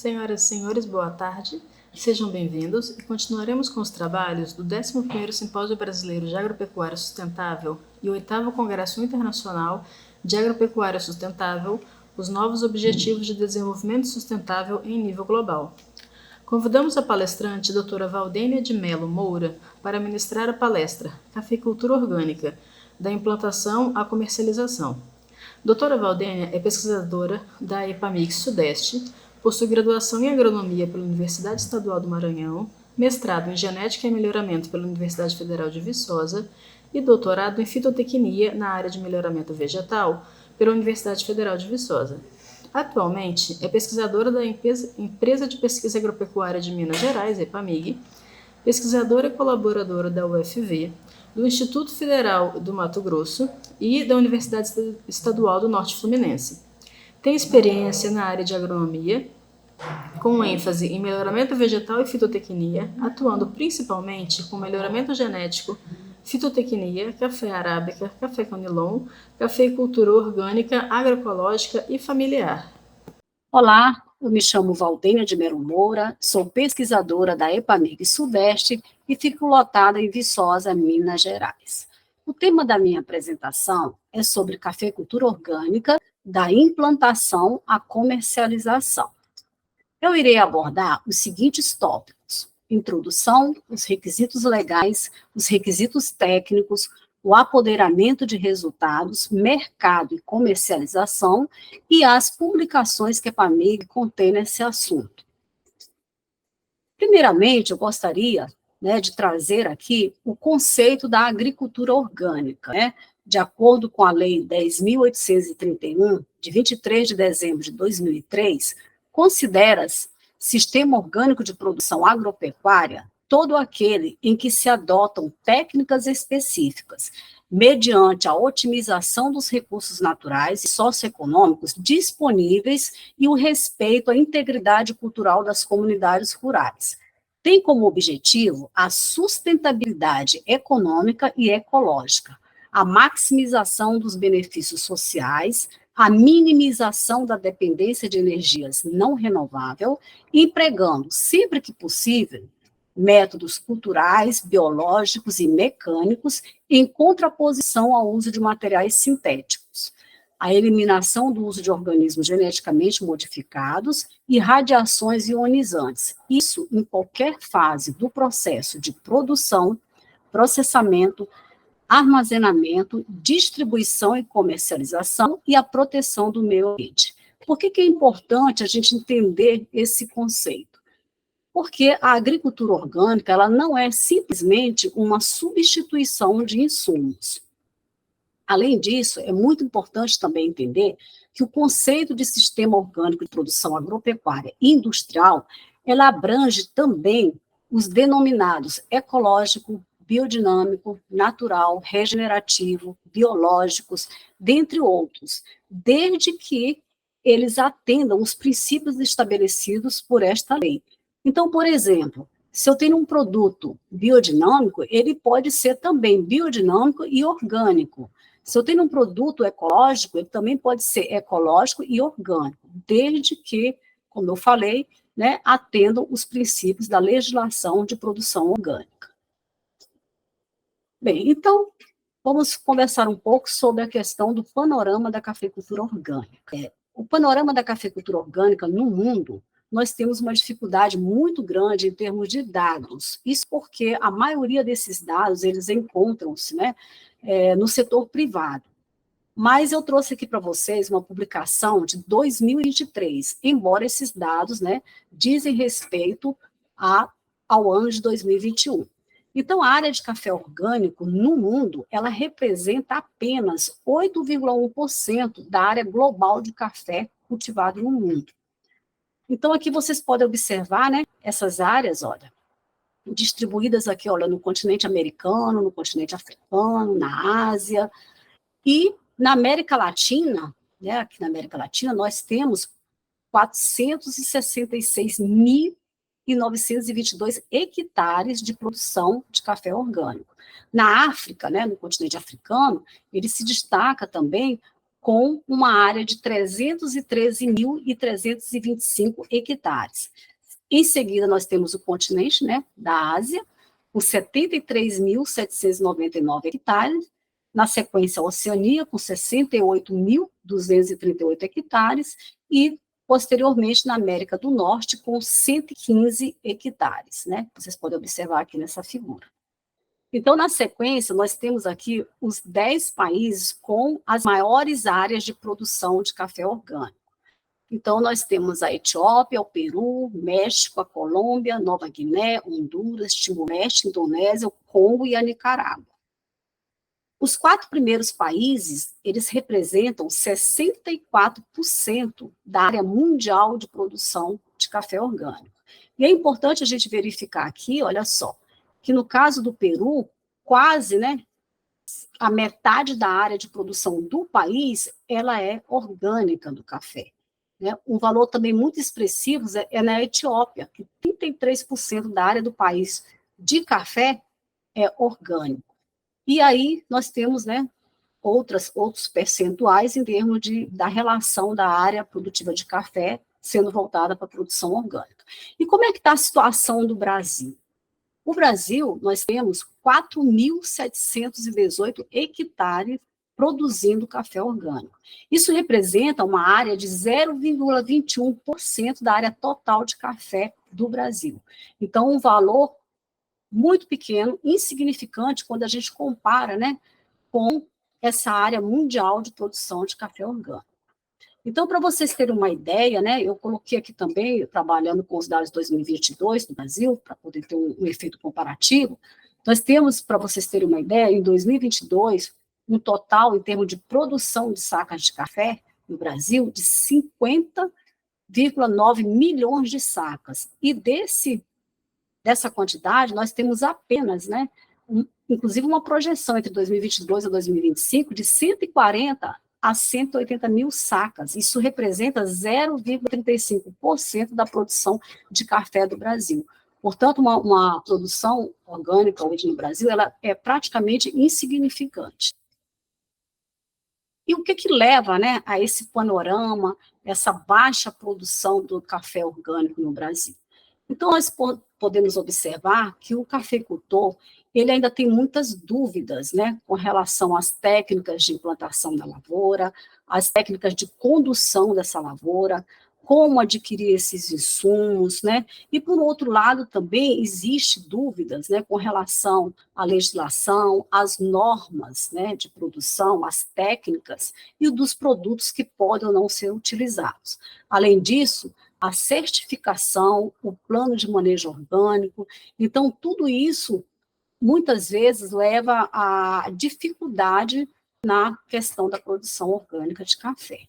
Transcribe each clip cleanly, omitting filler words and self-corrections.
Senhoras e senhores, boa tarde. Sejam bem-vindos e continuaremos com os trabalhos do 11º Simpósio Brasileiro de Agropecuária Sustentável e o 8º Congresso Internacional de Agropecuária Sustentável, os novos Objetivos de Desenvolvimento Sustentável em nível global. Convidamos a palestrante doutora Valdênia de Mello Moura para ministrar a palestra Cafeicultura Orgânica, da implantação à comercialização. Doutora Valdênia é pesquisadora da EPAMIG Sudeste, possui graduação em Agronomia pela Universidade Estadual do Maranhão, mestrado em Genética e Melhoramento pela Universidade Federal de Viçosa e doutorado em Fitotecnia na área de melhoramento vegetal pela Universidade Federal de Viçosa. Atualmente, é pesquisadora da Empresa de Pesquisa Agropecuária de Minas Gerais, EPAMIG, pesquisadora e colaboradora da UFV, do Instituto Federal do Mato Grosso e da Universidade Estadual do Norte Fluminense. Tem experiência na área de agronomia, com ênfase em melhoramento vegetal e fitotecnia, atuando principalmente com melhoramento genético, fitotecnia, café arábica, café conilon, cafeicultura orgânica, agroecológica e familiar. Olá, eu me chamo Valdênia de Mello Moura, sou pesquisadora da EPAMIG Sudeste e fico lotada em Viçosa, Minas Gerais. O tema da minha apresentação é sobre cafeicultura orgânica, da implantação à comercialização. Eu irei abordar os seguintes tópicos: introdução, os requisitos legais, os requisitos técnicos, o apoderamento de resultados, mercado e comercialização e as publicações que a EPAMIG contém nesse assunto. Primeiramente, eu gostaria de trazer aqui o conceito da agricultura orgânica, de acordo com a Lei 10.831, de 23 de dezembro de 2003, considera-se sistema orgânico de produção agropecuária todo aquele em que se adotam técnicas específicas, mediante a otimização dos recursos naturais e socioeconômicos disponíveis e o respeito à integridade cultural das comunidades rurais. Tem como objetivo a sustentabilidade econômica e ecológica, a maximização dos benefícios sociais, a minimização da dependência de energias não renováveis, empregando, sempre que possível, métodos culturais, biológicos e mecânicos em contraposição ao uso de materiais sintéticos, a eliminação do uso de organismos geneticamente modificados e radiações ionizantes, isso em qualquer fase do processo de produção, processamento, armazenamento, distribuição e comercialização e a proteção do meio ambiente. Por que é importante a gente entender esse conceito? Porque a agricultura orgânica ela não é simplesmente uma substituição de insumos. Além disso, é muito importante também entender que o conceito de sistema orgânico de produção agropecuária industrial, ela abrange também os denominados ecológico, biodinâmico, natural, regenerativo, biológicos, dentre outros, desde que eles atendam os princípios estabelecidos por esta lei. Então, por exemplo, se eu tenho um produto biodinâmico, ele pode ser também biodinâmico e orgânico. Se eu tenho um produto ecológico, ele também pode ser ecológico e orgânico, desde que, como eu falei, atendam os princípios da legislação de produção orgânica. Bem, então, vamos conversar um pouco sobre a questão do panorama da cafeicultura orgânica. O panorama da cafeicultura orgânica no mundo, nós temos uma dificuldade muito grande em termos de dados. Isso porque a maioria desses dados, eles encontram-se no setor privado. Mas eu trouxe aqui para vocês uma publicação de 2023, embora esses dados dizem respeito ao ano de 2021. Então, a área de café orgânico no mundo, ela representa apenas 8,1% da área global de café cultivado no mundo. Então, aqui vocês podem observar, essas áreas, olha, distribuídas aqui, olha, no continente americano, no continente africano, na Ásia, e na América Latina, aqui na América Latina, nós temos 466.922 hectares de produção de café orgânico. Na África, no continente africano, ele se destaca também com uma área de 313.325 hectares. Em seguida, nós temos o continente, né, da Ásia, com 73.799 hectares. Na sequência, a Oceania, com 68.238 hectares. E, posteriormente, na América do Norte, com 115 hectares, né? Vocês podem observar aqui nessa figura. Então, na sequência, nós temos aqui os 10 países com as maiores áreas de produção de café orgânico. Então, nós temos a Etiópia, o Peru, México, a Colômbia, Nova Guiné, Honduras, Timor-Leste, Indonésia, o Congo e a Nicarágua. Os 4 primeiros países, eles representam 64% da área mundial de produção de café orgânico. E é importante a gente verificar aqui, olha só, que no caso do Peru, quase, né, a metade da área de produção do país, ela é orgânica do café. Né? Um valor também muito expressivo é na Etiópia, que 33% da área do país de café é orgânico. E aí nós temos, né, outros percentuais em termos da relação da área produtiva de café sendo voltada para a produção orgânica. E como é que está a situação do Brasil? O Brasil, nós temos 4.718 hectares produzindo café orgânico. Isso representa uma área de 0,21% da área total de café do Brasil. Então, um valor muito pequeno, insignificante, quando a gente compara, né, com essa área mundial de produção de café orgânico. Então, para vocês terem uma ideia, né, eu coloquei aqui também, trabalhando com os dados de 2022 do Brasil, para poder ter um efeito comparativo, nós temos, para vocês terem uma ideia, em 2022, um total, em termos de produção de sacas de café no Brasil, de 50,9 milhões de sacas. E dessa quantidade, nós temos apenas, né, inclusive uma projeção entre 2022 e 2025 de 140 a 180 mil sacas. Isso representa 0,35% da produção de café do Brasil. Portanto, uma produção orgânica hoje no Brasil, ela é praticamente insignificante. E o que leva, né, a esse panorama, essa baixa produção do café orgânico no Brasil? Então, nós podemos observar que o cafeicultor, ele ainda tem muitas dúvidas, né, com relação às técnicas de implantação da lavoura, às técnicas de condução dessa lavoura, como adquirir esses insumos, né, e por outro lado também existe dúvidas, né, com relação à legislação, às normas, né, de produção, às técnicas e dos produtos que podem ou não ser utilizados. Além disso, a certificação, o plano de manejo orgânico, então tudo isso muitas vezes leva à dificuldade na questão da produção orgânica de café.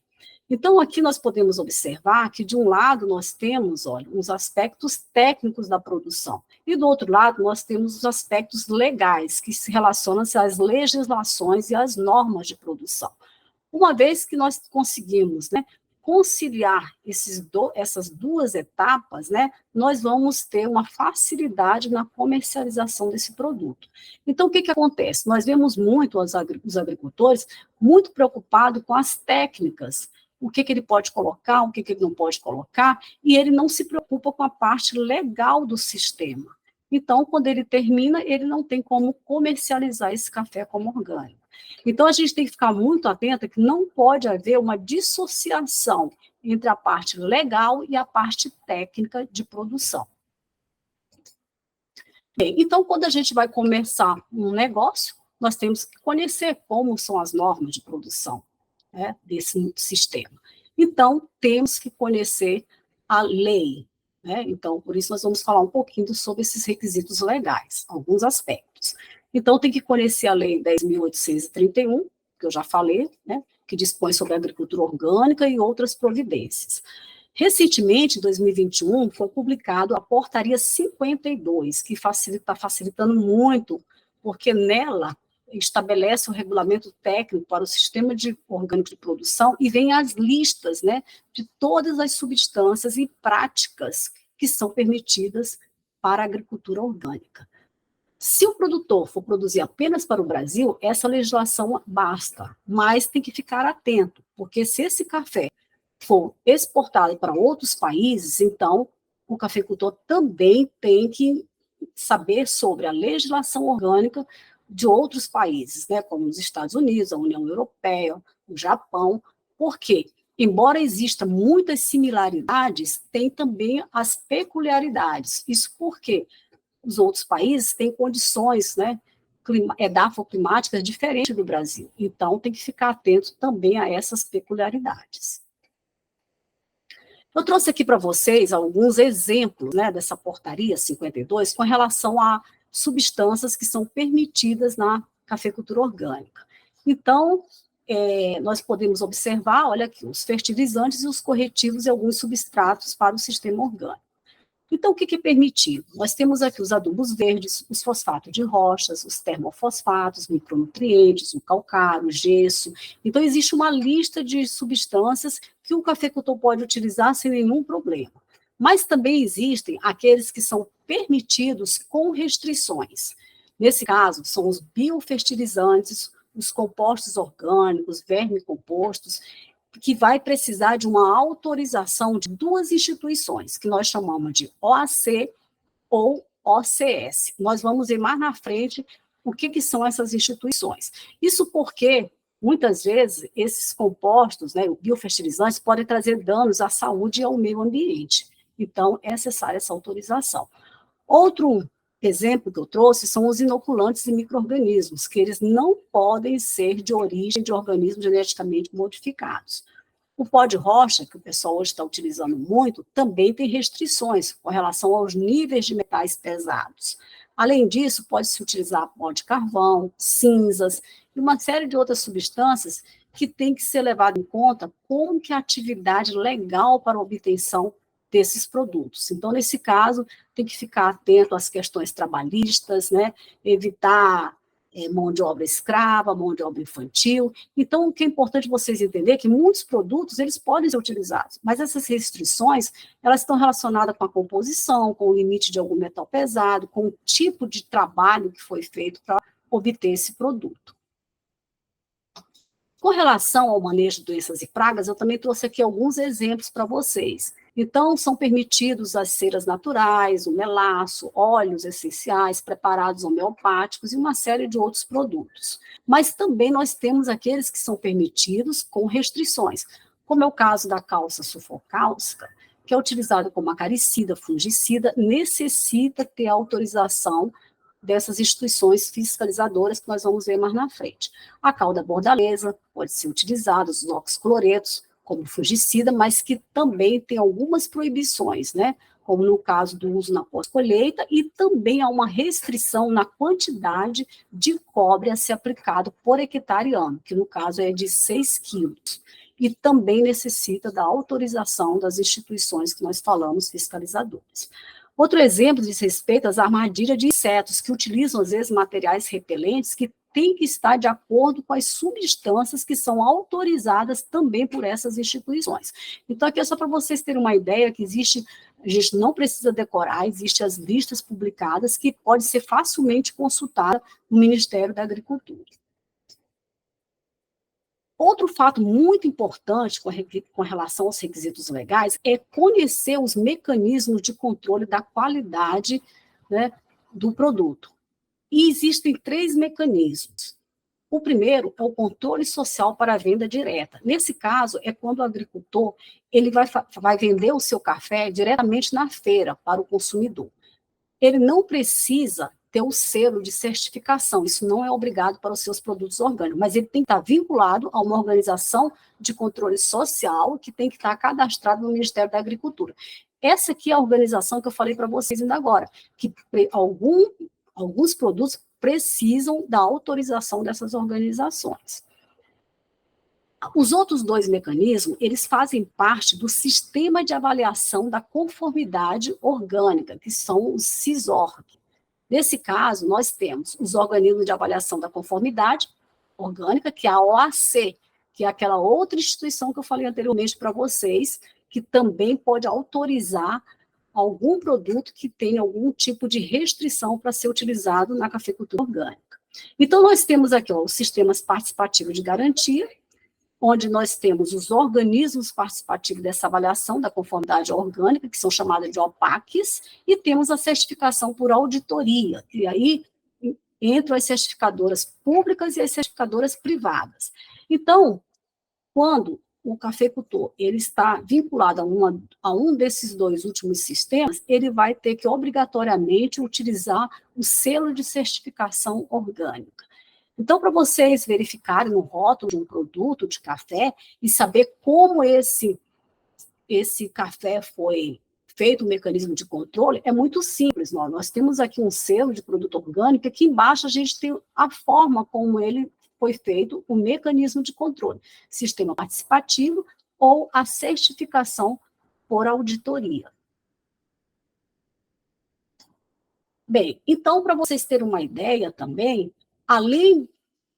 Então, aqui nós podemos observar que, de um lado, nós temos, olha, os aspectos técnicos da produção, e do outro lado, nós temos os aspectos legais, que se relacionam às legislações e às normas de produção. Uma vez que nós conseguimos, né, conciliar essas duas etapas, né, nós vamos ter uma facilidade na comercialização desse produto. Então, o que acontece? Nós vemos muito os agricultores muito preocupados com as técnicas, o que ele pode colocar, o que ele não pode colocar, e ele não se preocupa com a parte legal do sistema. Então, quando ele termina, ele não tem como comercializar esse café como orgânico. Então, a gente tem que ficar muito atenta que não pode haver uma dissociação entre a parte legal e a parte técnica de produção. Bem, então, quando a gente vai começar um negócio, nós temos que conhecer como são as normas de produção, né, desse sistema. Então, temos que conhecer a lei, né? Então, por isso nós vamos falar um pouquinho sobre esses requisitos legais, alguns aspectos. Então, tem que conhecer a Lei 10.831, que eu já falei, né, que dispõe sobre a agricultura orgânica e outras providências. Recentemente, em 2021, foi publicado a Portaria 52, que está facilitando muito, porque nela estabelece o regulamento técnico para o sistema orgânico de produção e vem as listas, né, de todas as substâncias e práticas que são permitidas para a agricultura orgânica. Se o produtor for produzir apenas para o Brasil, essa legislação basta, mas tem que ficar atento, porque se esse café for exportado para outros países, então o cafeicultor também tem que saber sobre a legislação orgânica de outros países, né, como os Estados Unidos, a União Europeia, o Japão, porque, embora exista muitas similaridades, tem também as peculiaridades. Isso porque os outros países têm condições, né, edafoclimáticas diferentes do Brasil. Então, tem que ficar atento também a essas peculiaridades. Eu trouxe aqui para vocês alguns exemplos, né, dessa portaria 52 com relação a substâncias que são permitidas na cafeicultura orgânica. Então, nós podemos observar, olha aqui, os fertilizantes e os corretivos e alguns substratos para o sistema orgânico. Então, o que é permitido? Nós temos aqui os adubos verdes, os fosfatos de rochas, os termofosfatos, micronutrientes, o calcário, o gesso. Então, existe uma lista de substâncias que o cafeicultor pode utilizar sem nenhum problema. Mas também existem aqueles que são permitidos com restrições. Nesse caso, são os biofertilizantes, os compostos orgânicos, vermicompostos, que vai precisar de uma autorização de duas instituições, que nós chamamos de OAC ou OCS. Nós vamos ver mais na frente o que são essas instituições. Isso porque, muitas vezes, esses compostos, né, biofertilizantes, podem trazer danos à saúde e ao meio ambiente. Então, é necessária essa autorização. Outro exemplo que eu trouxe são os inoculantes e micro-organismos, que eles não podem ser de origem de organismos geneticamente modificados. O pó de rocha, que o pessoal hoje está utilizando muito, também tem restrições com relação aos níveis de metais pesados. Além disso, pode-se utilizar pó de carvão, cinzas e uma série de outras substâncias que tem que ser levado em conta como que a atividade legal para a obtenção desses produtos. Então, nesse caso, tem que ficar atento às questões trabalhistas, né? Evitar mão de obra escrava, mão de obra infantil. Então, o que é importante vocês entenderem é que muitos produtos, eles podem ser utilizados, mas essas restrições, elas estão relacionadas com a composição, com o limite de algum metal pesado, com o tipo de trabalho que foi feito para obter esse produto. Com relação ao manejo de doenças e pragas, eu também trouxe aqui alguns exemplos para vocês. Então, são permitidos as ceras naturais, o melaço, óleos essenciais, preparados homeopáticos e uma série de outros produtos. Mas também nós temos aqueles que são permitidos com restrições, como é o caso da calça sulfocálcica, que é utilizada como acaricida, fungicida, necessita ter autorização dessas instituições fiscalizadoras que nós vamos ver mais na frente. A calda bordaleza pode ser utilizada, os oxicloretos, como fungicida, mas que também tem algumas proibições, né? Como no caso do uso na pós-colheita, e também há uma restrição na quantidade de cobre a ser aplicado por hectare ano, que no caso é de 6 quilos. E também necessita da autorização das instituições que nós falamos fiscalizadoras. Outro exemplo diz respeito às armadilhas de insetos, que utilizam, às vezes, materiais repelentes que têm que estar de acordo com as substâncias que são autorizadas também por essas instituições. Então, aqui é só para vocês terem uma ideia que existe, a gente não precisa decorar, existem as listas publicadas que pode ser facilmente consultada no Ministério da Agricultura. Outro fato muito importante com relação aos requisitos legais é conhecer os mecanismos de controle da qualidade, né, do produto. E existem 3 mecanismos. O primeiro é o controle social para a venda direta. Nesse caso, é quando o agricultor ele vai vender o seu café diretamente na feira para o consumidor. Ele não precisa ter o selo de certificação, isso não é obrigado para os seus produtos orgânicos, mas ele tem que estar vinculado a uma organização de controle social que tem que estar cadastrado no Ministério da Agricultura. Essa aqui é a organização que eu falei para vocês ainda agora, que alguns produtos precisam da autorização dessas organizações. Os outros 2 mecanismos, eles fazem parte do sistema de avaliação da conformidade orgânica, que são os CISORG. Nesse caso, nós temos os organismos de avaliação da conformidade orgânica, que é a OAC, que é aquela outra instituição que eu falei anteriormente para vocês, que também pode autorizar algum produto que tenha algum tipo de restrição para ser utilizado na cafeicultura orgânica. Então, nós temos aqui os sistemas participativos de garantia, onde nós temos os organismos participativos dessa avaliação da conformidade orgânica, que são chamados de OPACs, e temos a certificação por auditoria, e aí entram as certificadoras públicas e as certificadoras privadas. Então, quando o cafeicultor ele está vinculado a um desses dois últimos sistemas, ele vai ter que obrigatoriamente utilizar o selo de certificação orgânica. Então, para vocês verificarem no rótulo de um produto de café e saber como esse café foi feito, o mecanismo de controle, é muito simples. Nós temos aqui um selo de produto orgânico, aqui embaixo a gente tem a forma como ele foi feito, o mecanismo de controle, sistema participativo ou a certificação por auditoria. Bem, então, para vocês terem uma ideia também, além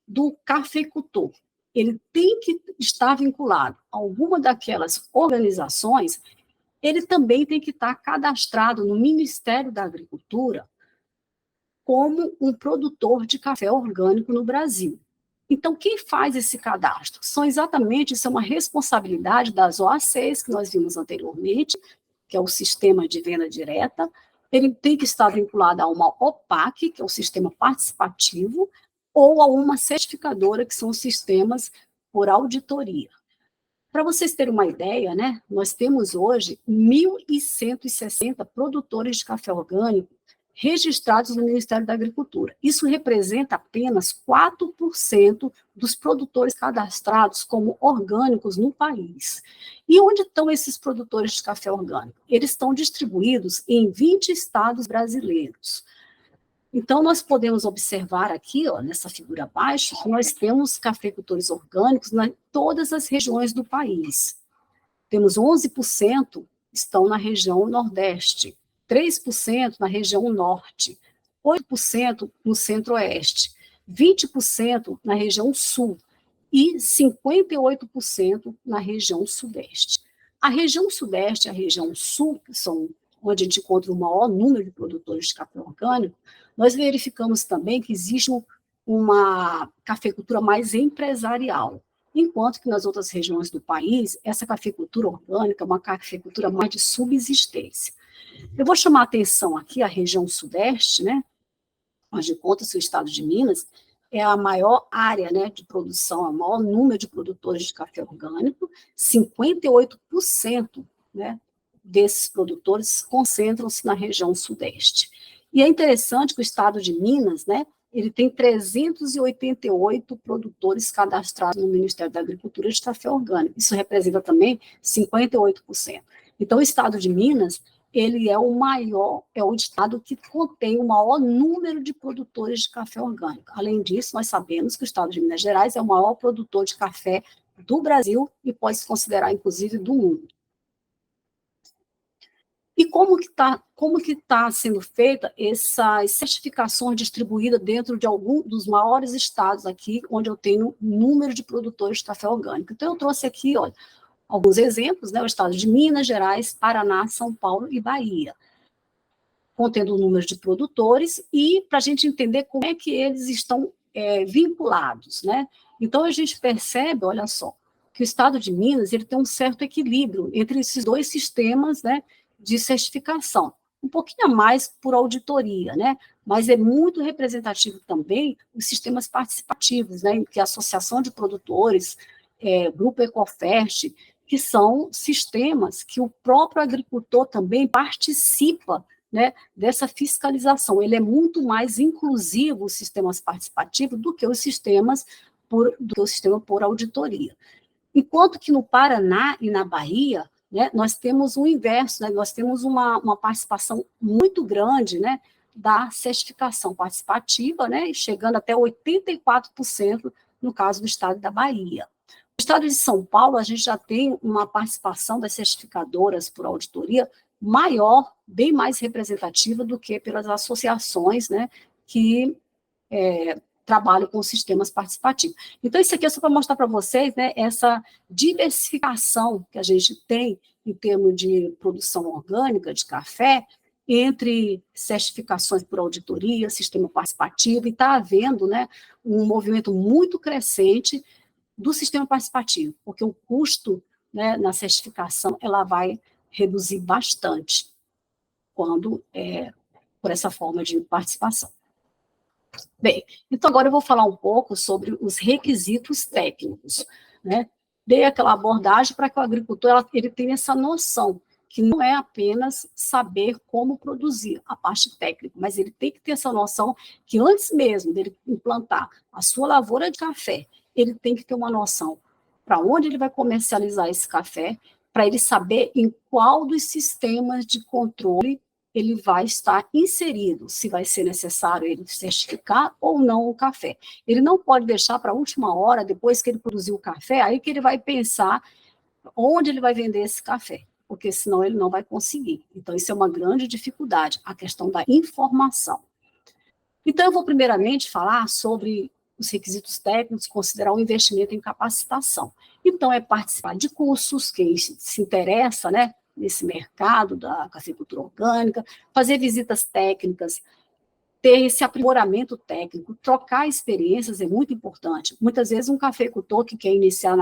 do cafeicultor, ele tem que estar vinculado a alguma daquelas organizações, ele também tem que estar cadastrado no Ministério da Agricultura como um produtor de café orgânico no Brasil. Então, quem faz esse cadastro? Isso é uma responsabilidade das OACs, que nós vimos anteriormente, que é o Sistema de Venda Direta. Ele tem que estar vinculado a uma OPAC, que é o Sistema Participativo, ou a uma certificadora, que são os sistemas por auditoria. Para vocês terem uma ideia, né, nós temos hoje 1.160 produtores de café orgânico registrados no Ministério da Agricultura. Isso representa apenas 4% dos produtores cadastrados como orgânicos no país. E onde estão esses produtores de café orgânico? Eles estão distribuídos em 20 estados brasileiros. Então, nós podemos observar aqui, nessa figura abaixo, que nós temos cafeicultores orgânicos em todas as regiões do país. Temos 11% estão na região Nordeste, 3% na região Norte, 8% no Centro-Oeste, 20% na região Sul e 58% na região Sudeste. A região Sudeste e a região Sul, que são onde a gente encontra o maior número de produtores de café orgânico, nós verificamos também que existe uma cafeicultura mais empresarial, enquanto que nas outras regiões do país, essa cafeicultura orgânica é uma cafeicultura mais de subsistência. Eu vou chamar a atenção aqui a região Sudeste, né, onde encontra-se o estado de Minas, é a maior área, né, de produção, é o maior número de produtores de café orgânico, 58%, né, desses produtores concentram-se na região Sudeste. E é interessante que o estado de Minas, né, ele tem 388 produtores cadastrados no Ministério da Agricultura de café orgânico. Isso representa também 58%. Então, o estado de Minas, ele é o estado que contém o maior número de produtores de café orgânico. Além disso, nós sabemos que o estado de Minas Gerais é o maior produtor de café do Brasil e pode se considerar, inclusive, do mundo. E como que está sendo feita essas certificações distribuídas dentro de algum dos maiores estados aqui, onde eu tenho número de produtores de café orgânico? Então, eu trouxe aqui, olha, alguns exemplos, né, o estado de Minas Gerais, Paraná, São Paulo e Bahia, contendo o número de produtores e para a gente entender como é que eles estão vinculados, né? Então, a gente percebe, olha só, que o estado de Minas ele tem um certo equilíbrio entre esses dois sistemas, né, de certificação, um pouquinho a mais por auditoria, né? Mas é muito representativo também os sistemas participativos, né? Que é a Associação de Produtores, Grupo Ecofert, que são sistemas que o próprio agricultor também participa, né, dessa fiscalização. Ele é muito mais inclusivo, os sistemas participativos, do que o sistema por auditoria. Enquanto que no Paraná e na Bahia, né, nós temos o inverso, né, nós temos uma participação muito grande, né, da certificação participativa, né, chegando até 84% no caso do estado da Bahia. No estado de São Paulo, a gente já tem uma participação das certificadoras por auditoria maior, bem mais representativa do que pelas associações, né, que trabalho com sistemas participativos. Então, isso aqui é só para mostrar para vocês, né, essa diversificação que a gente tem em termos de produção orgânica de café, entre certificações por auditoria, sistema participativo, e está havendo, né, um movimento muito crescente do sistema participativo, porque o custo, né, na certificação ela vai reduzir bastante quando por essa forma de participação. Bem, então agora eu vou falar um pouco sobre os requisitos técnicos, né? Dei aquela abordagem para que o agricultor ele tenha essa noção, que não é apenas saber como produzir a parte técnica, mas ele tem que ter essa noção que antes mesmo dele implantar a sua lavoura de café, ele tem que ter uma noção para onde ele vai comercializar esse café, para ele saber em qual dos sistemas de controle ele vai estar inserido, se vai ser necessário ele certificar ou não o café. Ele não pode deixar para a última hora, depois que ele produziu o café, aí que ele vai pensar onde ele vai vender esse café, porque senão ele não vai conseguir. Então, isso é uma grande dificuldade, a questão da informação. Então, eu vou primeiramente falar sobre os requisitos técnicos, considerar o investimento em capacitação. Então, é participar de cursos, quem se interessa, né, nesse mercado da cafeicultura orgânica, fazer visitas técnicas, ter esse aprimoramento técnico, trocar experiências é muito importante. Muitas vezes um cafeicultor que quer iniciar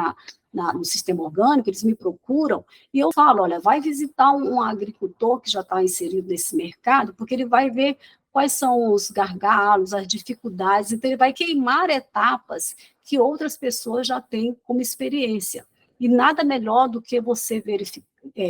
no sistema orgânico, eles me procuram e eu falo, olha, vai visitar um agricultor que já está inserido nesse mercado, porque ele vai ver quais são os gargalos, as dificuldades, então ele vai queimar etapas que outras pessoas já têm como experiência. E nada melhor do que você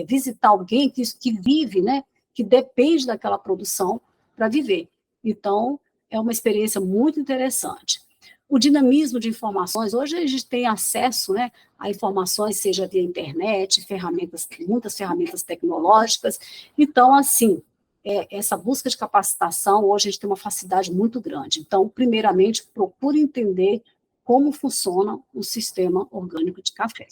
visitar alguém que vive, né, que depende daquela produção para viver. Então, é uma experiência muito interessante. O dinamismo de informações, hoje a gente tem acesso, né, a informações, seja via internet, muitas ferramentas tecnológicas. Então, assim, essa busca de capacitação, hoje a gente tem uma facilidade muito grande. Então, primeiramente, procure entender como funciona o sistema orgânico de café.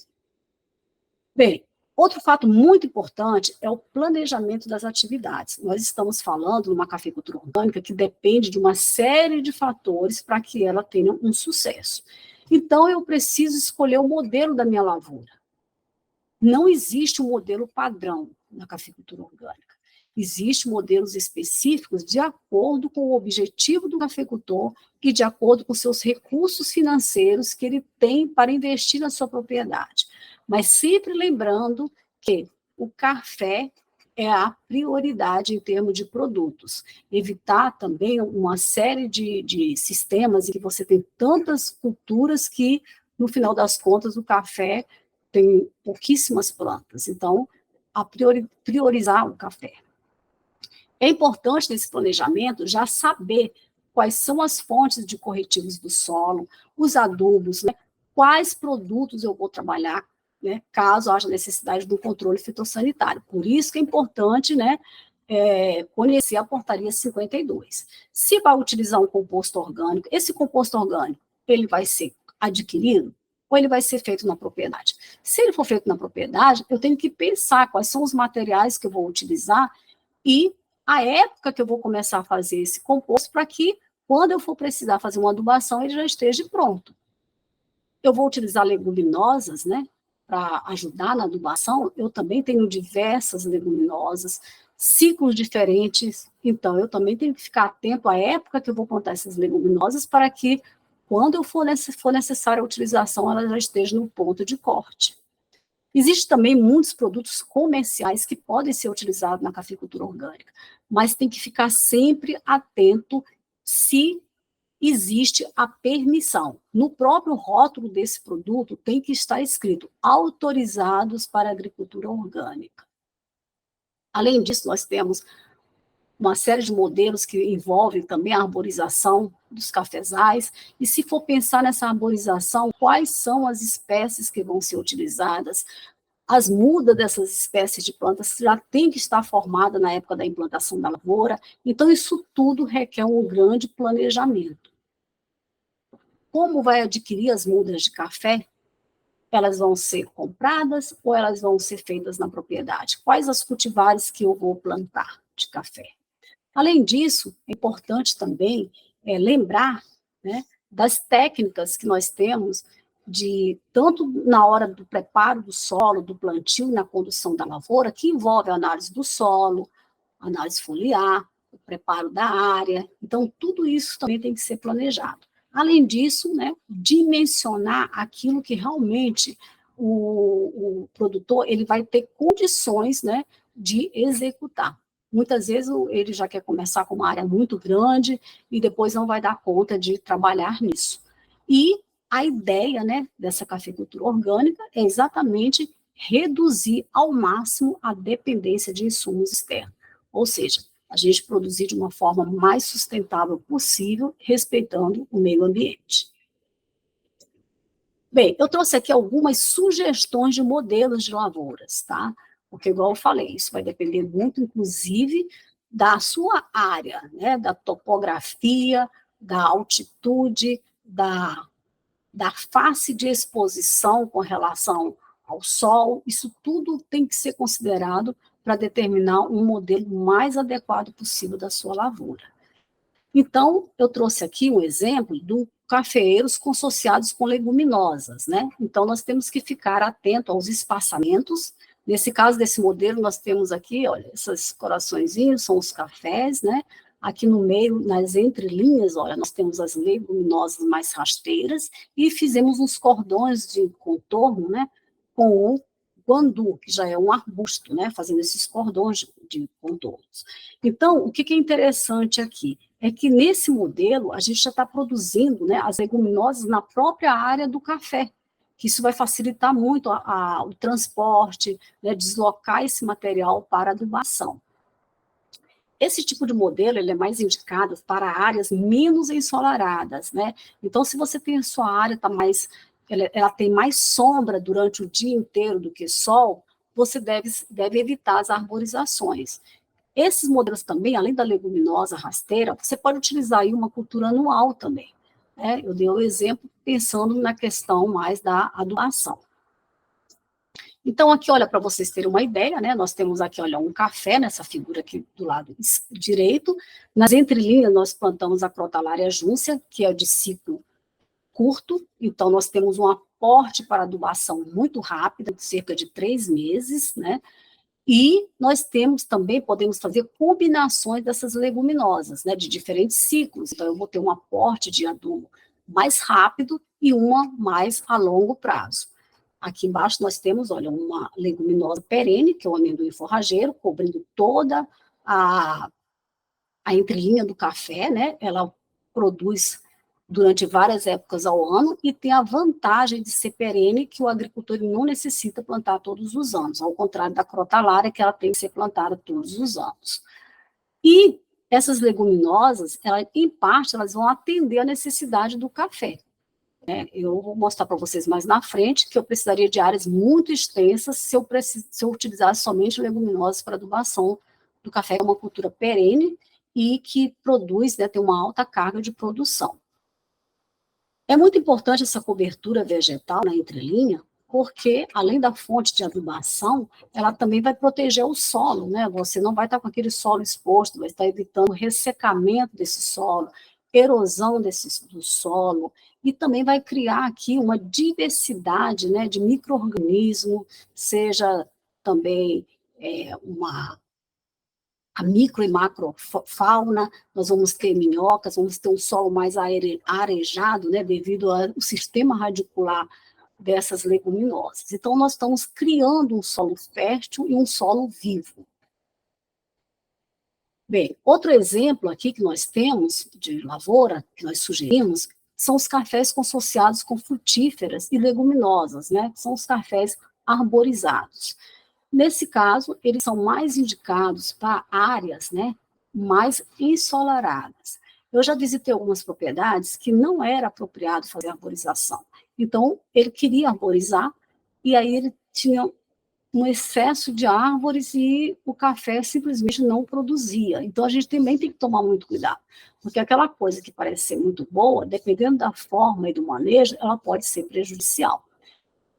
Bem, outro fato muito importante é o planejamento das atividades. Nós estamos falando de uma cafeicultura orgânica que depende de uma série de fatores para que ela tenha um sucesso. Então, eu preciso escolher o modelo da minha lavoura. Não existe um modelo padrão na cafeicultura orgânica. Existem modelos específicos de acordo com o objetivo do cafeicultor e de acordo com seus recursos financeiros que ele tem para investir na sua propriedade. Mas sempre lembrando que o café é a prioridade em termos de produtos. Evitar também uma série de sistemas em que você tem tantas culturas que, no final das contas, o café tem pouquíssimas plantas. Então, priorizar o café. É importante nesse planejamento já saber quais são as fontes de corretivos do solo, os adubos, né? Quais produtos eu vou trabalhar, né, caso haja necessidade do controle fitossanitário. Por isso que é importante, né, conhecer a portaria 52. Se vai utilizar um composto orgânico, esse composto orgânico, ele vai ser adquirido ou ele vai ser feito na propriedade? Se ele for feito na propriedade, eu tenho que pensar quais são os materiais que eu vou utilizar e a época que eu vou começar a fazer esse composto para que, quando eu for precisar fazer uma adubação, ele já esteja pronto. Eu vou utilizar leguminosas, né, para ajudar na adubação. Eu também tenho diversas leguminosas, ciclos diferentes, então eu também tenho que ficar atento à época que eu vou plantar essas leguminosas para que, quando for necessária a utilização, ela já esteja no ponto de corte. Existem também muitos produtos comerciais que podem ser utilizados na cafeicultura orgânica, mas tem que ficar sempre atento se existe a permissão. No próprio rótulo desse produto tem que estar escrito autorizados para a agricultura orgânica. Além disso, nós temos uma série de modelos que envolvem também a arborização dos cafezais, e se for pensar nessa arborização, quais são as espécies que vão ser utilizadas, as mudas dessas espécies de plantas já tem que estar formada na época da implantação da lavoura, então isso tudo requer um grande planejamento. Como vai adquirir as mudas de café? Elas vão ser compradas ou elas vão ser feitas na propriedade? Quais as cultivares que eu vou plantar de café? Além disso, é importante também lembrar, né, das técnicas que nós temos de tanto na hora do preparo do solo, do plantio e na condução da lavoura, que envolve a análise do solo, análise foliar, o preparo da área. Então, tudo isso também tem que ser planejado. Além disso, né, dimensionar aquilo que realmente o produtor ele vai ter condições, né, de executar. Muitas vezes ele já quer começar com uma área muito grande e depois não vai dar conta de trabalhar nisso. E a ideia, né, dessa cafeicultura orgânica é exatamente reduzir ao máximo a dependência de insumos externos. Ou seja, a gente produzir de uma forma mais sustentável possível, respeitando o meio ambiente. Bem, eu trouxe aqui algumas sugestões de modelos de lavouras, tá? Porque, igual eu falei, isso vai depender muito, inclusive, da sua área, né? Da topografia, da altitude, da face de exposição com relação ao sol, isso tudo tem que ser considerado para determinar um modelo mais adequado possível da sua lavoura. Então, eu trouxe aqui um exemplo do cafeeiros consociados com leguminosas, né? Então, nós temos que ficar atento aos espaçamentos. Nesse caso desse modelo, nós temos aqui, olha, esses coraçõezinhos são os cafés, né? Aqui no meio, nas entrelinhas, olha, nós temos as leguminosas mais rasteiras e fizemos uns cordões de contorno, né? Com o guandu, que já é um arbusto, né? Fazendo esses cordões de contornos. Então, o que é interessante aqui? É que nesse modelo a gente já está produzindo, né, as leguminosas na própria área do café, que isso vai facilitar muito o transporte, né, deslocar esse material para a adubação. Esse tipo de modelo ele é mais indicado para áreas menos ensolaradas, né? Então, se você tem a sua área tá mais, ela tem mais sombra durante o dia inteiro do que sol, você deve evitar as arborizações. Esses modelos também, além da leguminosa rasteira, você pode utilizar aí uma cultura anual também, né? Eu dei o exemplo pensando na questão mais da adubação. Então, aqui, olha, para vocês terem uma ideia, né, nós temos aqui, olha, um café nessa figura aqui do lado direito. Nas entrelinhas, nós plantamos a Crotalaria juncia, que é de ciclo curto, então nós temos um aporte para adubação muito rápido, de cerca de 3 meses, né, e nós temos também, podemos fazer combinações dessas leguminosas, né, de diferentes ciclos. Então, eu vou ter um aporte de adubo mais rápido e uma mais a longo prazo. Aqui embaixo nós temos, olha, uma leguminosa perene, que é o amendoim forrageiro, cobrindo toda a entrelinha do café, né? Ela produz durante várias épocas ao ano e tem a vantagem de ser perene, que o agricultor não necessita plantar todos os anos, ao contrário da crotalária, que ela tem que ser plantada todos os anos. E essas leguminosas, em parte, elas vão atender a necessidade do café. Eu vou mostrar para vocês mais na frente que eu precisaria de áreas muito extensas se eu utilizasse somente leguminosas para adubação do café, que é uma cultura perene e que produz, né, tem uma alta carga de produção. É muito importante essa cobertura vegetal na entrelinha, porque, além da fonte de adubação, ela também vai proteger o solo, né? Você não vai estar com aquele solo exposto, vai estar evitando o ressecamento desse solo, erosão do solo, e também vai criar aqui uma diversidade, né, de micro-organismos, seja também a micro e macrofauna, nós vamos ter minhocas, vamos ter um solo mais arejado, né, devido ao sistema radicular dessas leguminosas. Então, nós estamos criando um solo fértil e um solo vivo. Bem, outro exemplo aqui que nós temos de lavoura, que nós sugerimos, são os cafés consociados com frutíferas e leguminosas, né, que são os cafés arborizados. Nesse caso, eles são mais indicados para áreas, né, mais ensolaradas. Eu já visitei algumas propriedades que não era apropriado fazer arborização. Então, ele queria arborizar, e aí ele tinha um excesso de árvores e o café simplesmente não produzia. Então, a gente também tem que tomar muito cuidado, porque aquela coisa que parece ser muito boa, dependendo da forma e do manejo, ela pode ser prejudicial.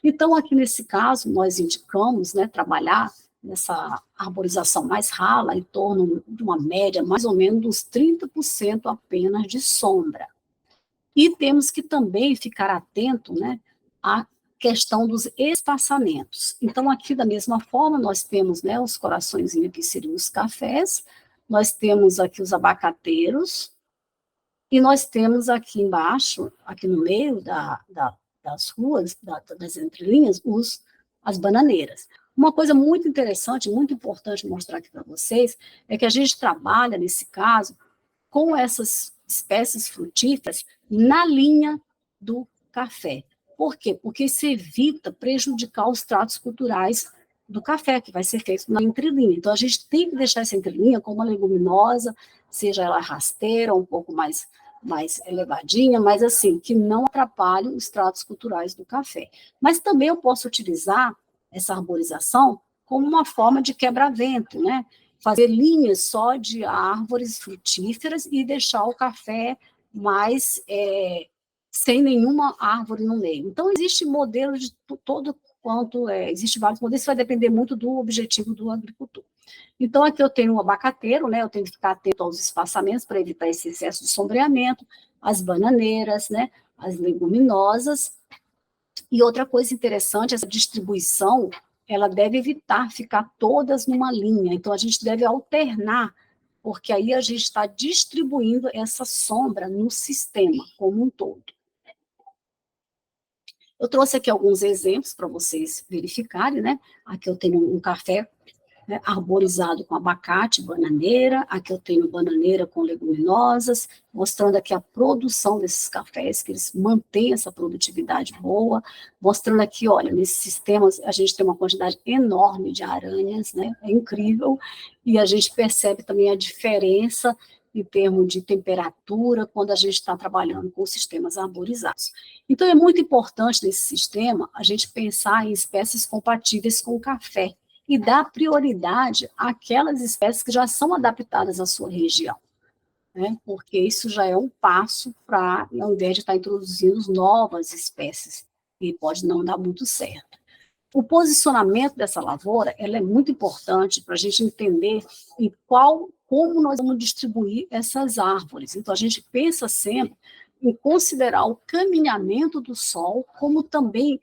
Então, aqui nesse caso, nós indicamos, né, trabalhar nessa arborização mais rala, em torno de uma média mais ou menos dos 30% apenas de sombra. E temos que também ficar atento, né, à questão dos espaçamentos. Então, aqui, da mesma forma, nós temos, né, os coraçõezinhos, que seriam os cafés, nós temos aqui os abacateiros, e nós temos aqui embaixo, aqui no meio das ruas, das entrelinhas, as bananeiras. Uma coisa muito interessante, muito importante mostrar aqui para vocês, é que a gente trabalha, nesse caso, com essas espécies frutíferas na linha do café. Por quê? Porque isso evita prejudicar os tratos culturais do café, que vai ser feito na entrelinha. Então, a gente tem que deixar essa entrelinha como uma leguminosa, seja ela rasteira, um pouco mais elevadinha, mas assim, que não atrapalhe os tratos culturais do café. Mas também eu posso utilizar essa arborização como uma forma de quebra-vento, né? Fazer linhas só de árvores frutíferas e deixar o café mais sem nenhuma árvore no meio. Então, existe modelo de todo quanto, existe vários modelos, isso vai depender muito do objetivo do agricultor. Então, aqui eu tenho um abacateiro, né? Eu tenho que ficar atento aos espaçamentos para evitar esse excesso de sombreamento, as bananeiras, né? As leguminosas. E outra coisa interessante, essa distribuição, ela deve evitar ficar todas numa linha. Então, a gente deve alternar, porque aí a gente está distribuindo essa sombra no sistema como um todo. Eu trouxe aqui alguns exemplos para vocês verificarem, né? Aqui eu tenho um café, né, arborizado com abacate, bananeira, aqui eu tenho bananeira com leguminosas, mostrando aqui a produção desses cafés, que eles mantêm essa produtividade boa, mostrando aqui, olha, nesses sistemas a gente tem uma quantidade enorme de aranhas, né, é incrível, e a gente percebe também a diferença em termos de temperatura, quando a gente está trabalhando com sistemas arborizados. Então, é muito importante nesse sistema a gente pensar em espécies compatíveis com o café, e dar prioridade àquelas espécies que já são adaptadas à sua região, né? Porque isso já é um passo para, ao invés de estar introduzindo novas espécies, e pode não dar muito certo. O posicionamento dessa lavoura, ela é muito importante para a gente entender como nós vamos distribuir essas árvores. Então, a gente pensa sempre em considerar o caminhamento do sol, como também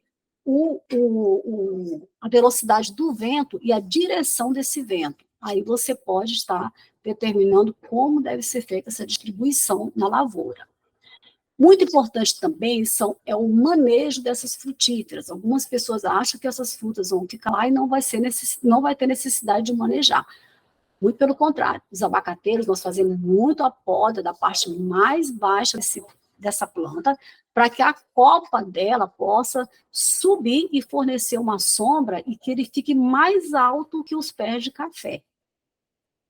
a velocidade do vento e a direção desse vento. Aí você pode estar determinando como deve ser feita essa distribuição na lavoura. Muito importante também é o manejo dessas frutíferas. Algumas pessoas acham que essas frutas vão ficar lá e não vai ter necessidade de manejar. Muito pelo contrário, os abacateiros, nós fazemos muito a poda da parte mais baixa dessa planta, para que a copa dela possa subir e fornecer uma sombra e que ele fique mais alto que os pés de café.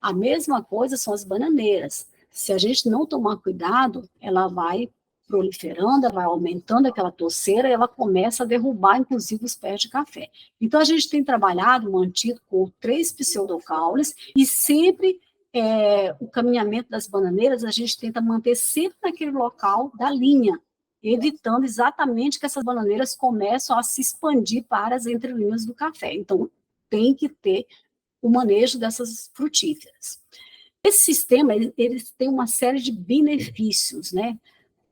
A mesma coisa são as bananeiras. Se a gente não tomar cuidado, ela vai proliferando, ela vai aumentando aquela toceira e ela começa a derrubar, inclusive, os pés de café. Então, a gente tem trabalhado, mantido com 3 pseudocaules e sempre o caminhamento das bananeiras, a gente tenta manter sempre naquele local da linha, evitando exatamente que essas bananeiras começam a se expandir para as entrelinhas do café. Então, tem que ter o manejo dessas frutíferas. Esse sistema, eles têm uma série de benefícios, né?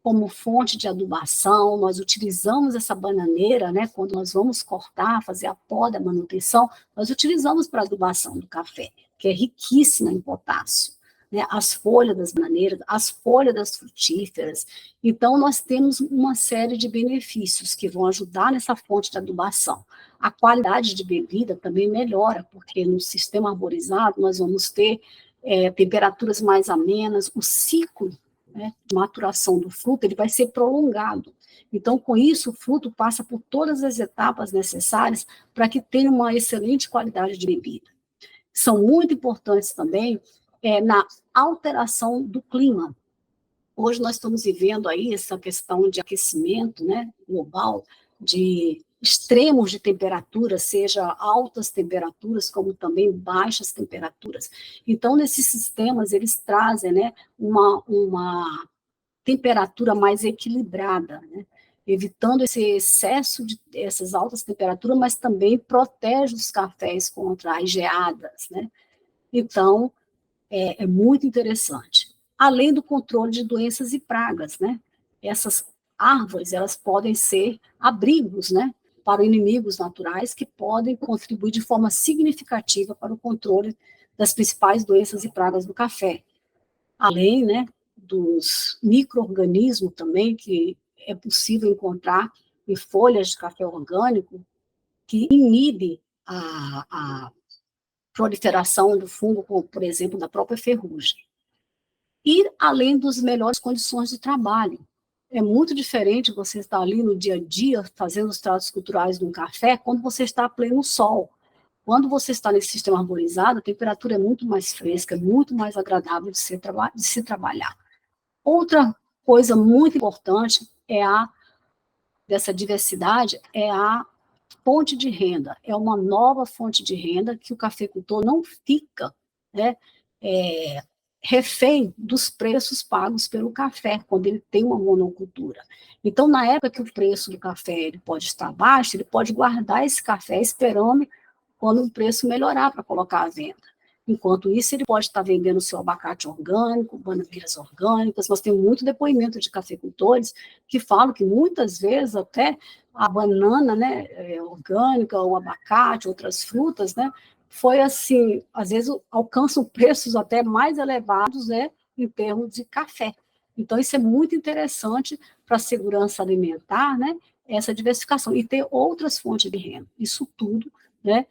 Como fonte de adubação, nós utilizamos essa bananeira, né? Quando nós vamos cortar, fazer a poda, a manutenção, nós utilizamos para adubação do café, que é riquíssima em potássio. Né, as folhas das bananeiras, as folhas das frutíferas. Então, nós temos uma série de benefícios que vão ajudar nessa fonte de adubação. A qualidade de bebida também melhora, porque no sistema arborizado nós vamos ter temperaturas mais amenas, o ciclo, né, de maturação do fruto ele vai ser prolongado. Então, com isso, o fruto passa por todas as etapas necessárias para que tenha uma excelente qualidade de bebida. São muito importantes também na alteração do clima. Hoje nós estamos vivendo aí essa questão de aquecimento, né, global, de extremos de temperatura, seja altas temperaturas, como também baixas temperaturas. Então, nesses sistemas, eles trazem, né, uma temperatura mais equilibrada, né, evitando esse excesso de essas altas temperaturas, mas também protege os cafés contra as geadas, né. Então, é muito interessante. Além do controle de doenças e pragas, né? essas árvores, elas podem ser abrigos, né, para inimigos naturais que podem contribuir de forma significativa para o controle das principais doenças e pragas do café. Além, né, dos micro-organismos também que é possível encontrar em folhas de café orgânico, que inibe a proliferação do fungo, como, por exemplo, da própria ferrugem. E além das melhores condições de trabalho. É muito diferente você estar ali no dia a dia, fazendo os tratos culturais de um café, quando você está a pleno sol. Quando você está nesse sistema arborizado, a temperatura é muito mais fresca, é muito mais agradável de se trabalhar. Outra coisa muito importante dessa diversidade é a fonte de renda. É uma nova fonte de renda que o cafeicultor não fica, né, refém dos preços pagos pelo café, quando ele tem uma monocultura. Então, na época que o preço do café ele pode estar baixo, ele pode guardar esse café esperando quando o preço melhorar para colocar à venda. Enquanto isso, ele pode estar vendendo o seu abacate orgânico, bananas orgânicas. Nós temos muito depoimento de cafeicultores que falam que muitas vezes até a banana, né, orgânica, o abacate, outras frutas, né, foi assim, às vezes alcançam preços até mais elevados, né, em termos de café. Então, isso é muito interessante para a segurança alimentar, né, essa diversificação, e ter outras fontes de renda. Isso tudo, né,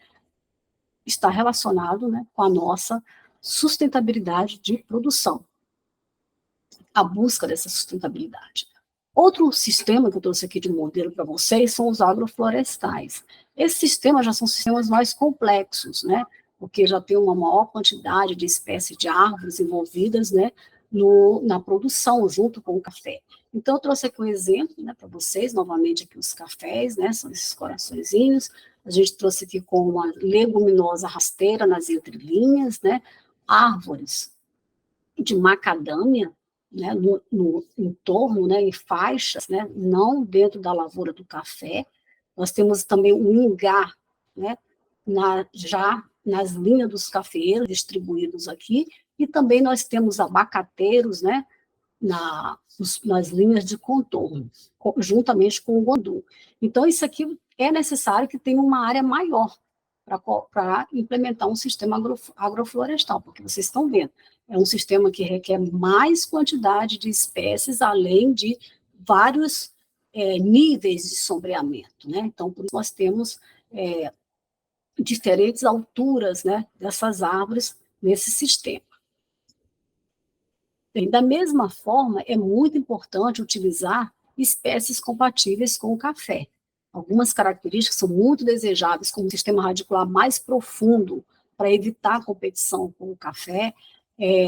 está relacionado, né, com a nossa sustentabilidade de produção, a busca dessa sustentabilidade. Outro sistema que eu trouxe aqui de modelo para vocês são os agroflorestais. Esses sistemas já são sistemas mais complexos, né, porque já tem uma maior quantidade de espécies de árvores envolvidas, né, na produção, junto com o café. Então, eu trouxe aqui um exemplo, né, para vocês, novamente aqui os cafés, né, são esses coraçõezinhos. A gente trouxe aqui com uma leguminosa rasteira nas entrelinhas, né, árvores de macadâmia, né, no entorno, né, em faixas, né, não dentro da lavoura do café. Nós temos também o ingá, né, já nas linhas dos cafeeiros distribuídos aqui, e também nós temos abacateiros, né, nas linhas de contorno, juntamente com o gondu. Então, isso aqui é necessário que tenha uma área maior para implementar um sistema agroflorestal, porque vocês estão vendo, é um sistema que requer mais quantidade de espécies, além de vários níveis de sombreamento, né? Então, por isso nós temos diferentes alturas, né, dessas árvores nesse sistema. Bem, da mesma forma, é muito importante utilizar espécies compatíveis com o café. Algumas características são muito desejáveis, como um sistema radicular mais profundo, para evitar a competição com o café,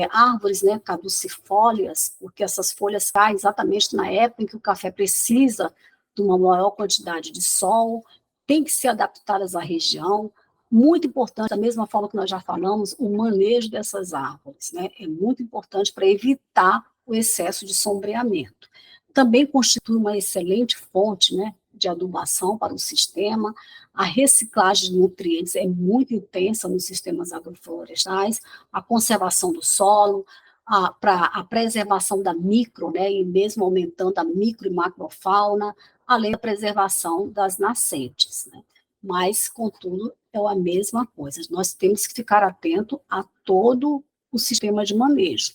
árvores, né, caducifólias, porque essas folhas caem exatamente na época em que o café precisa de uma maior quantidade de sol, tem que ser adaptadas à região. Muito importante, da mesma forma que nós já falamos, o manejo dessas árvores, né, é muito importante para evitar o excesso de sombreamento. Também constitui uma excelente fonte, né, de adubação para o sistema. A reciclagem de nutrientes é muito intensa nos sistemas agroflorestais, a conservação do solo, a preservação da micro, né, e mesmo aumentando a micro e macrofauna, além da preservação das nascentes, né. Mas, contudo, é a mesma coisa. Nós temos que ficar atento a todo o sistema de manejo,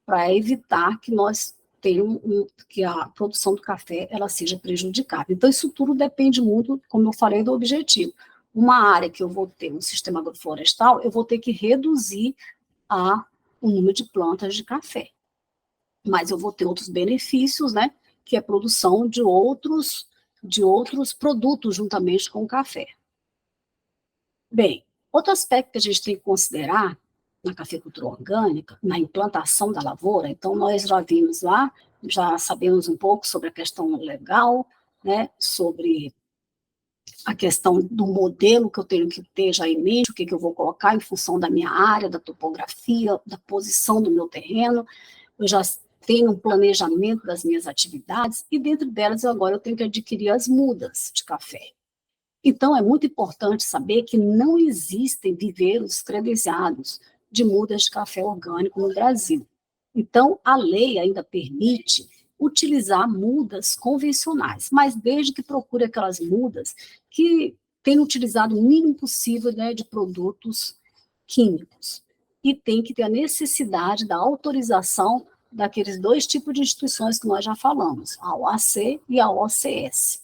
para evitar que nós tenhamos que a produção do café ela seja prejudicada. Então, isso tudo depende muito, como eu falei, do objetivo. Uma área que eu vou ter um sistema agroflorestal, eu vou ter que reduzir o número de plantas de café. Mas eu vou ter outros benefícios, né, que é a produção de outros produtos juntamente com o café. Bem, outro aspecto que a gente tem que considerar na cafeicultura orgânica, na implantação da lavoura, então nós já vimos lá, já sabemos um pouco sobre a questão legal, né, sobre a questão do modelo que eu tenho que ter já em mente, o que eu vou colocar em função da minha área, da topografia, da posição do meu terreno. Eu já tenho um planejamento das minhas atividades, e dentro delas agora eu tenho que adquirir as mudas de café. Então, é muito importante saber que não existem viveiros credenciados de mudas de café orgânico no Brasil. Então, a lei ainda permite utilizar mudas convencionais, mas desde que procure aquelas mudas que tenham utilizado o mínimo possível, né, de produtos químicos. E tem que ter a necessidade da autorização daqueles dois tipos de instituições que nós já falamos, a OAC e a OCS.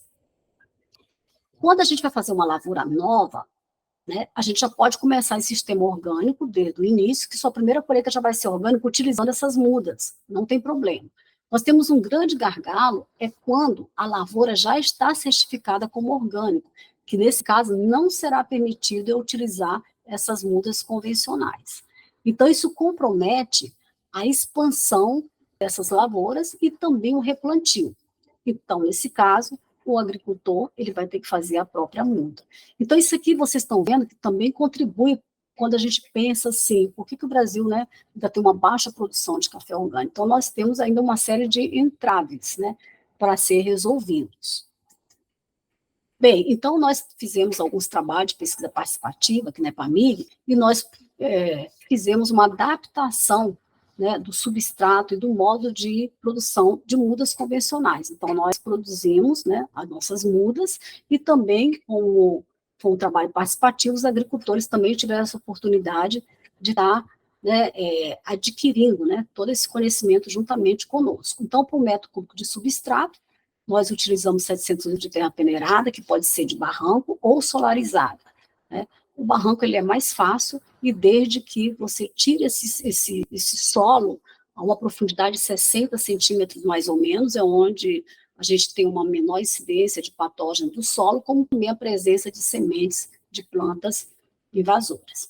Quando a gente vai fazer uma lavoura nova, né, a gente já pode começar esse sistema orgânico desde o início, que sua primeira colheita já vai ser orgânica utilizando essas mudas, não tem problema. Nós temos um grande gargalo, é quando a lavoura já está certificada como orgânico, que nesse caso não será permitido eu utilizar essas mudas convencionais. Então isso compromete a expansão dessas lavouras e também o replantio. Então, nesse caso, o agricultor ele vai ter que fazer a própria muda. Então, isso aqui vocês estão vendo que também contribui quando a gente pensa assim, por que o Brasil, né, ainda tem uma baixa produção de café orgânico? Então, nós temos ainda uma série de entraves, né, para ser resolvidos. Bem, então nós fizemos alguns trabalhos de pesquisa participativa aqui na EPAMIG e nós fizemos uma adaptação, né, do substrato e do modo de produção de mudas convencionais. Então, nós produzimos, né, as nossas mudas e também, como foi um trabalho participativo, os agricultores também tiveram essa oportunidade de estar, né, adquirindo, né, todo esse conhecimento juntamente conosco. Então, para o metro cúbico de substrato, nós utilizamos 700 litros de terra peneirada, que pode ser de barranco ou solarizada, né? O barranco ele é mais fácil, e desde que você tire esse solo a uma profundidade de 60 centímetros, mais ou menos, é onde a gente tem uma menor incidência de patógeno do solo, como também a presença de sementes de plantas invasoras.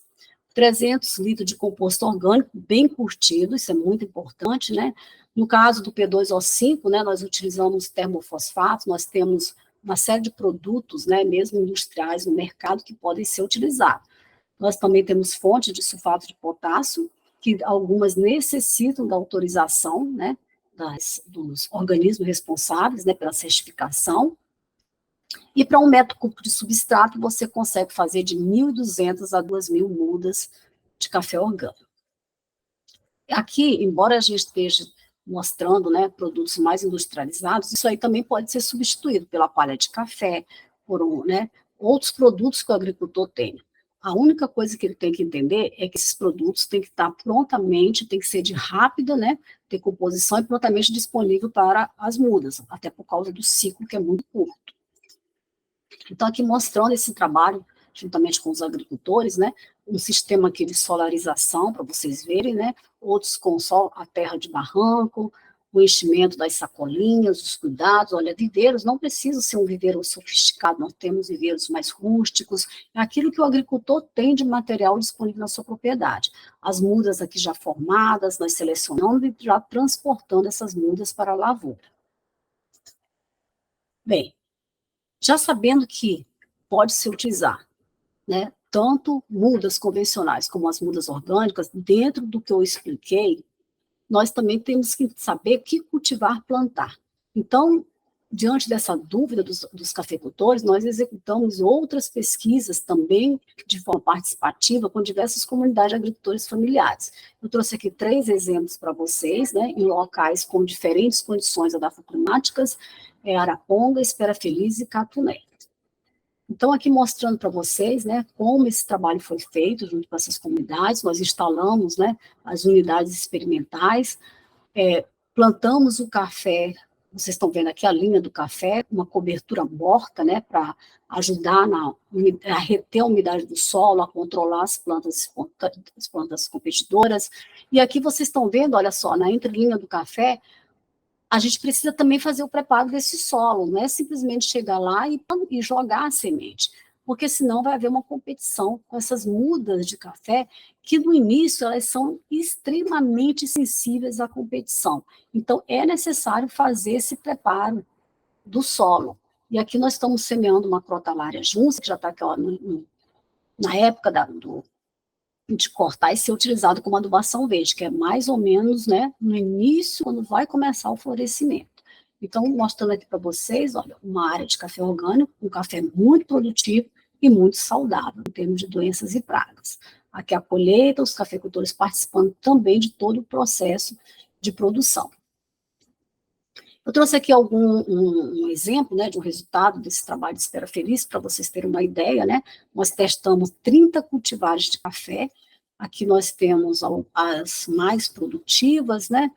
300 litros de composto orgânico, bem curtido, isso é muito importante, né? No caso do P2O5, né, nós utilizamos termofosfato, nós temos uma série de produtos, né, mesmo industriais no mercado, que podem ser utilizados. Nós também temos fontes de sulfato de potássio, que algumas necessitam da autorização, né, dos organismos responsáveis, né, pela certificação. E para 1 metro cúbico de substrato, você consegue fazer de 1.200 a 2.000 mudas de café orgânico. Aqui, embora a gente esteja mostrando, né, produtos mais industrializados, isso aí também pode ser substituído pela palha de café, por né, outros produtos que o agricultor tem. A única coisa que ele tem que entender é que esses produtos têm que estar prontamente, tem que ser de rápida, né, decomposição e prontamente disponível para as mudas, até por causa do ciclo que é muito curto. Então, aqui mostrando esse trabalho, juntamente com os agricultores, né, um sistema aqui de solarização, para vocês verem, né, outros com só a terra de barranco, o enchimento das sacolinhas, os cuidados. Olha, viveiros não precisa ser um viveiro sofisticado, nós temos viveiros mais rústicos, é aquilo que o agricultor tem de material disponível na sua propriedade. As mudas aqui já formadas, nós selecionando e já transportando essas mudas para a lavoura. Bem, já sabendo que pode se utilizar, né, tanto mudas convencionais como as mudas orgânicas, dentro do que eu expliquei, nós também temos que saber que cultivar, plantar. Então, diante dessa dúvida dos cafeicultores, nós executamos outras pesquisas também de forma participativa com diversas comunidades de agricultores familiares. Eu trouxe aqui 3 exemplos para vocês, né, em locais com diferentes condições edafoclimáticas, Araponga, Espera Feliz e Catuné. Então, aqui mostrando para vocês, né, como esse trabalho foi feito junto com essas comunidades, nós instalamos, né, as unidades experimentais, plantamos o café, vocês estão vendo aqui a linha do café, uma cobertura morta, né, para ajudar a reter a umidade do solo, a controlar as plantas competidoras. E aqui vocês estão vendo, olha só, na entrelinha do café, a gente precisa também fazer o preparo desse solo, não é simplesmente chegar lá e jogar a semente, porque senão vai haver uma competição com essas mudas de café, que no início elas são extremamente sensíveis à competição. Então, é necessário fazer esse preparo do solo. E aqui nós estamos semeando uma crotalária junca, que já está aqui, ó, na época de cortar e ser utilizado como adubação verde, que é mais ou menos, né, no início, quando vai começar o florescimento. Então, mostrando aqui para vocês, olha, uma área de café orgânico, um café muito produtivo e muito saudável, em termos de doenças e pragas. Aqui a colheita, os cafeicultores participando também de todo o processo de produção. Eu trouxe aqui um exemplo, né, de um resultado desse trabalho de Espera Feliz, para vocês terem uma ideia, né? Nós testamos 30 cultivares de café, aqui nós temos as mais produtivas, né?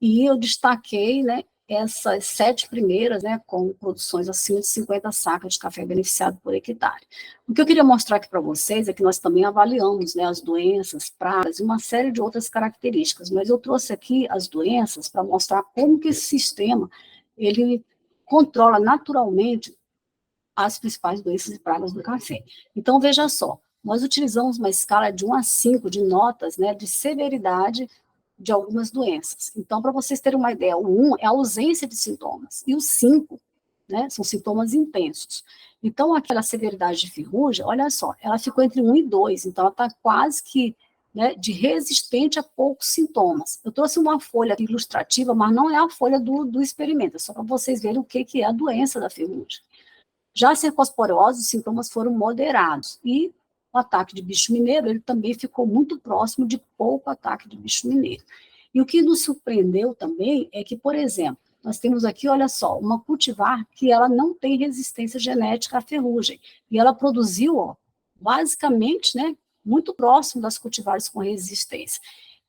E eu destaquei, né, essas 7 primeiras, né, com produções acima de 50 sacas de café beneficiado por hectare. O que eu queria mostrar aqui para vocês é que nós também avaliamos, né, as doenças, pragas e uma série de outras características, mas eu trouxe aqui as doenças para mostrar como que esse sistema, ele controla naturalmente as principais doenças e pragas do café. Então, veja só, nós utilizamos uma escala de 1 a 5 de notas, né, de severidade de algumas doenças. Então, para vocês terem uma ideia, o 1 é a ausência de sintomas, e o 5, né, são sintomas intensos. Então, aquela severidade de ferrugem, olha só, ela ficou entre 1 e 2, então ela está quase que, né, de resistente a poucos sintomas. Eu trouxe uma folha ilustrativa, mas não é a folha do experimento, é só para vocês verem o que é a doença da ferrugem. Já a cercosporose, os sintomas foram moderados, e o ataque de bicho mineiro, ele também ficou muito próximo de pouco ataque de bicho mineiro. E o que nos surpreendeu também é que, por exemplo, nós temos aqui, olha só, uma cultivar que ela não tem resistência genética à ferrugem, e ela produziu, ó, basicamente, né, muito próximo das cultivares com resistência.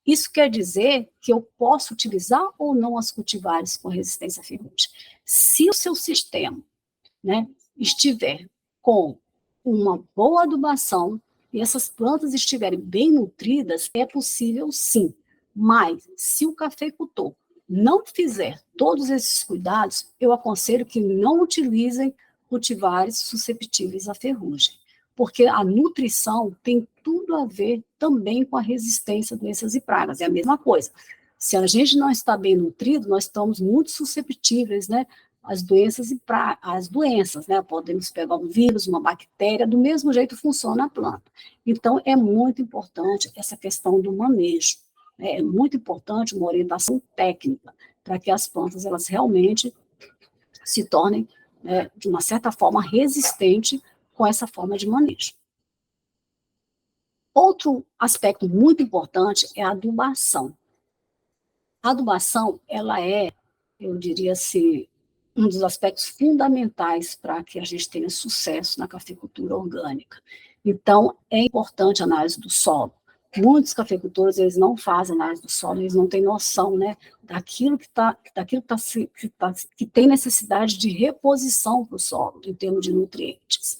Isso quer dizer que eu posso utilizar ou não as cultivares com resistência à ferrugem. Se o seu sistema, né, estiver com uma boa adubação e essas plantas estiverem bem nutridas, é possível sim. Mas, se o cafeicultor não fizer todos esses cuidados, eu aconselho que não utilizem cultivares susceptíveis à ferrugem, porque a nutrição tem tudo a ver também com a resistência a doenças e pragas, é a mesma coisa. Se a gente não está bem nutrido, nós estamos muito susceptíveis, né, as doenças as doenças, né? Podemos pegar um vírus, uma bactéria, do mesmo jeito funciona a planta. Então, é muito importante essa questão do manejo. Né? É muito importante uma orientação técnica para que as plantas elas realmente se tornem, né, de uma certa forma, resistentes com essa forma de manejo. Outro aspecto muito importante é a adubação. A adubação, ela é, eu diria assim, um dos aspectos fundamentais para que a gente tenha sucesso na cafeicultura orgânica. Então, é importante a análise do solo. Muitos cafeicultores, eles não fazem análise do solo, eles não têm noção, né, que tem necessidade de reposição para o solo, em termos de nutrientes.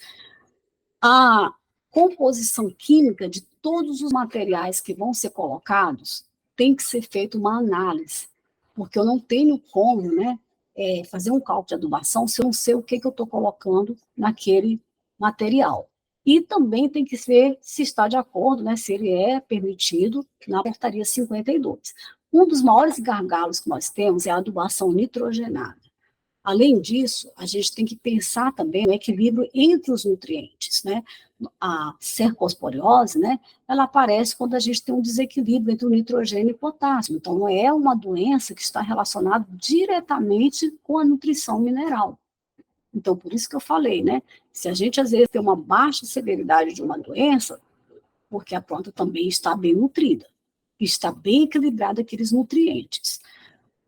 A composição química de todos os materiais que vão ser colocados tem que ser feita uma análise, porque eu não tenho como, né, fazer um cálculo de adubação se eu não sei o que eu estou colocando naquele material. E também tem que ver se está de acordo, né, se ele é permitido na portaria 52. Um dos maiores gargalos que nós temos é a adubação nitrogenada. Além disso, a gente tem que pensar também no equilíbrio entre os nutrientes, né? A cercosporiose, né, ela aparece quando a gente tem um desequilíbrio entre o nitrogênio e o potássio. Então, não é uma doença que está relacionada diretamente com a nutrição mineral. Então, por isso que eu falei, né? Se a gente, às vezes, tem uma baixa severidade de uma doença, porque a planta também está bem nutrida, está bem equilibrada aqueles nutrientes.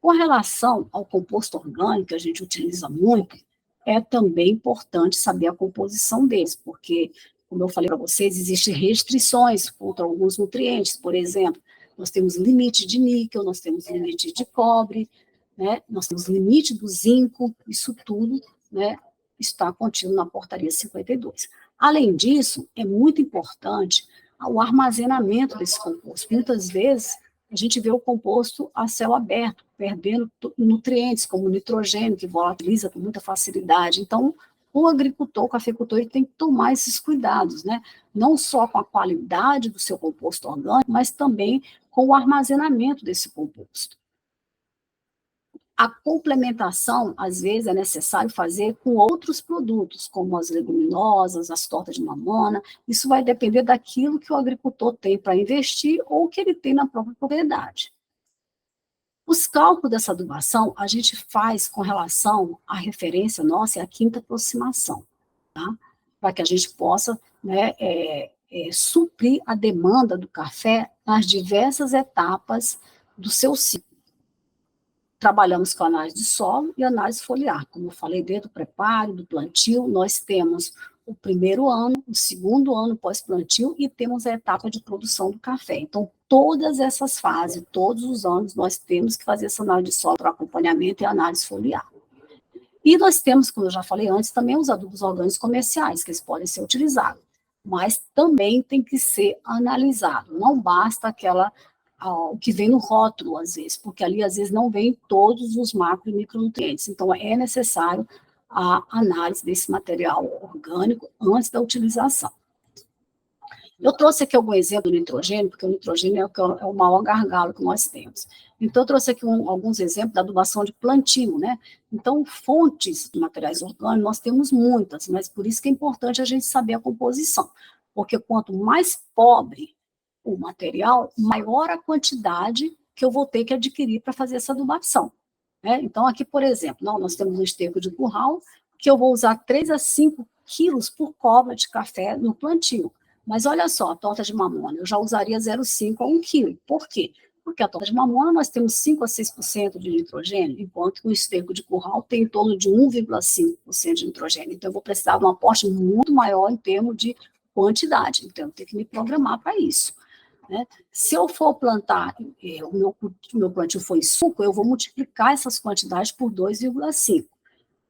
Com relação ao composto orgânico, que a gente utiliza muito, é também importante saber a composição deles, porque, como eu falei para vocês, existem restrições contra alguns nutrientes. Por exemplo, nós temos limite de níquel, nós temos limite de cobre, né? Nós temos limite do zinco, isso tudo, né, está contido na portaria 52. Além disso, é muito importante o armazenamento desse composto. Muitas vezes, a gente vê o composto a céu aberto, perdendo nutrientes, como o nitrogênio, que volatiliza com muita facilidade. Então, o agricultor, o cafeicultor, ele tem que tomar esses cuidados, né? Não só com a qualidade do seu composto orgânico, mas também com o armazenamento desse composto. A complementação, às vezes, é necessário fazer com outros produtos, como as leguminosas, as tortas de mamona. Isso vai depender daquilo que o agricultor tem para investir ou que ele tem na própria propriedade. Os cálculos dessa adubação, a gente faz com relação à referência nossa, é a quinta aproximação, tá? Para que a gente possa, né, suprir a demanda do café nas diversas etapas do seu ciclo. trabalhamos com análise de solo e análise foliar. Como eu falei, desde o preparo, do plantio, nós temos o primeiro ano, o segundo ano pós-plantio e temos a etapa de produção do café. Então, todas essas fases, todos os anos, nós temos que fazer essa análise de solo para acompanhamento e análise foliar. E nós temos, como eu já falei antes, também os adubos orgânicos comerciais, que eles podem ser utilizados, mas também tem que ser analisado. Não basta o que vem no rótulo, às vezes, porque ali, às vezes, não vem todos os macro e micronutrientes. Então, é necessário a análise desse material orgânico antes da utilização. Eu trouxe aqui algum exemplo do nitrogênio, porque o nitrogênio é o maior gargalo que nós temos. Então, eu trouxe aqui alguns exemplos da adubação de plantio, né? Então, fontes de materiais orgânicos, nós temos muitas, mas por isso que é importante a gente saber a composição, porque quanto mais pobre o material, maior a quantidade que eu vou ter que adquirir para fazer essa adubação. Né? Então, aqui, por exemplo, nós temos um esterco de curral, que eu vou usar 3 a 5 quilos por cova de café no plantio. Mas olha só, a torta de mamona, eu já usaria 0,5 a 1 quilo. Por quê? Porque a torta de mamona nós temos 5 a 6% de nitrogênio, enquanto que o esterco de curral tem em torno de 1,5% de nitrogênio. Então, eu vou precisar de um aporte muito maior em termos de quantidade. Então, eu tenho que me programar para isso. Né? Se eu for plantar, o meu plantio foi suco, eu vou multiplicar essas quantidades por 2,5.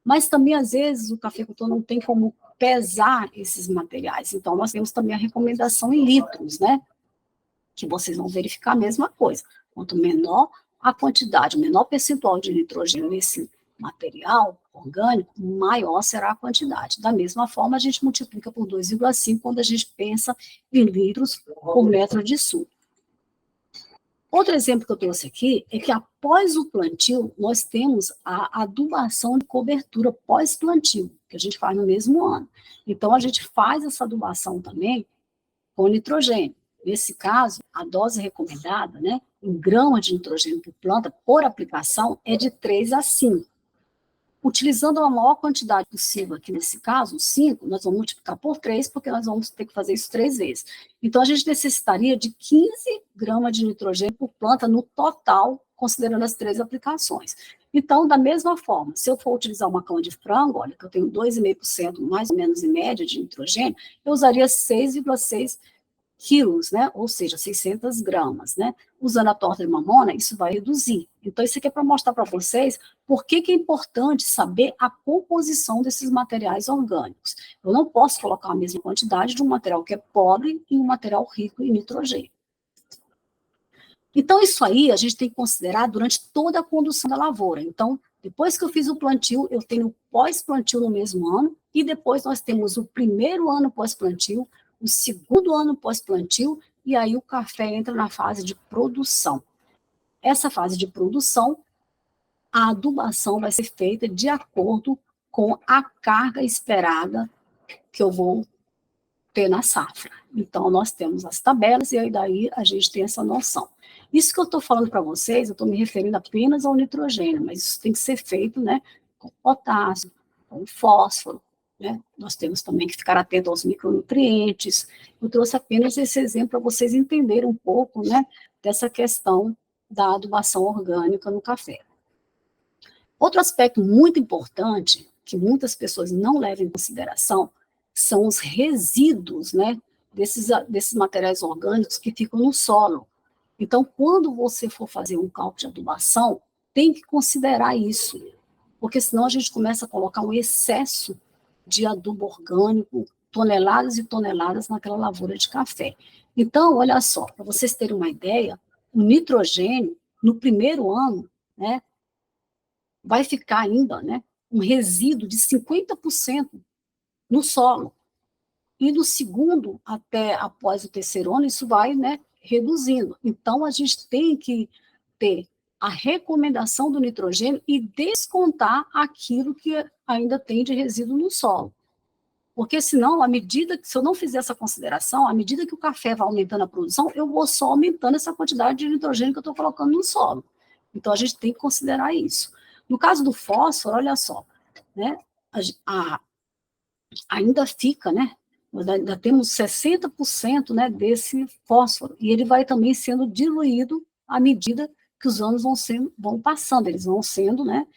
Mas também, às vezes, o cafeicultor não tem como pesar esses materiais. Então, nós temos também a recomendação em litros, né? Que vocês vão verificar a mesma coisa. Quanto menor a quantidade, menor percentual de nitrogênio nesse material orgânico, maior será a quantidade. Da mesma forma, a gente multiplica por 2,5 quando a gente pensa em litros por metro de sul. Outro exemplo que eu trouxe aqui é que após o plantio, nós temos a adubação de cobertura pós-plantio, que a gente faz no mesmo ano. Então, a gente faz essa adubação também com nitrogênio. Nesse caso, a dose recomendada, né, em gramas de nitrogênio por planta, por aplicação, é de 3 a 5. Utilizando a maior quantidade possível, aqui nesse caso, 5, nós vamos multiplicar por 3, porque nós vamos ter que fazer isso 3 vezes. Então, a gente necessitaria de 15 gramas de nitrogênio por planta no total, considerando as 3 aplicações. Então, da mesma forma, se eu for utilizar uma cama de frango, olha, que eu tenho 2,5% mais ou menos em média de nitrogênio, eu usaria 6,6 quilos, né? Ou seja, 600 gramas, né? Usando a torta de mamona, isso vai reduzir. Então, isso aqui é para mostrar para vocês por que é importante saber a composição desses materiais orgânicos. Eu não posso colocar a mesma quantidade de um material que é pobre e um material rico em nitrogênio. Então, isso aí a gente tem que considerar durante toda a condução da lavoura. Então, depois que eu fiz o plantio, eu tenho o pós-plantio no mesmo ano, e depois nós temos o primeiro ano pós-plantio, o segundo ano pós-plantio, e aí o café entra na fase de produção. Essa fase de produção, a adubação vai ser feita de acordo com a carga esperada que eu vou ter na safra. Então, nós temos as tabelas, e aí daí a gente tem essa noção. Isso que eu estou falando para vocês, eu estou me referindo apenas ao nitrogênio, mas isso tem que ser feito, né, com potássio, com fósforo, né? Nós temos também que ficar atento aos micronutrientes. Eu trouxe apenas esse exemplo para vocês entenderem um pouco, né, dessa questão da adubação orgânica no café. Outro aspecto muito importante, que muitas pessoas não levam em consideração, são os resíduos, né, desses materiais orgânicos que ficam no solo. Então, quando você for fazer um cálculo de adubação, tem que considerar isso, porque senão a gente começa a colocar um excesso de adubo orgânico, toneladas e toneladas naquela lavoura de café. Então, olha só, para vocês terem uma ideia, o nitrogênio, no primeiro ano, né, vai ficar ainda, né, um resíduo de 50% no solo. E do segundo até após o terceiro ano, isso vai, né, reduzindo. Então, a gente tem que ter a recomendação do nitrogênio e descontar aquilo que ainda tem de resíduo no solo. Porque senão, se eu não fizer essa consideração, à medida que o café vai aumentando a produção, eu vou só aumentando essa quantidade de nitrogênio que eu estou colocando no solo. Então, a gente tem que considerar isso. No caso do fósforo, olha só, né, ainda fica, né, ainda temos 60%, né, desse fósforo, e ele vai também sendo diluído à medida que os anos vão passando, eles vão sendo, né,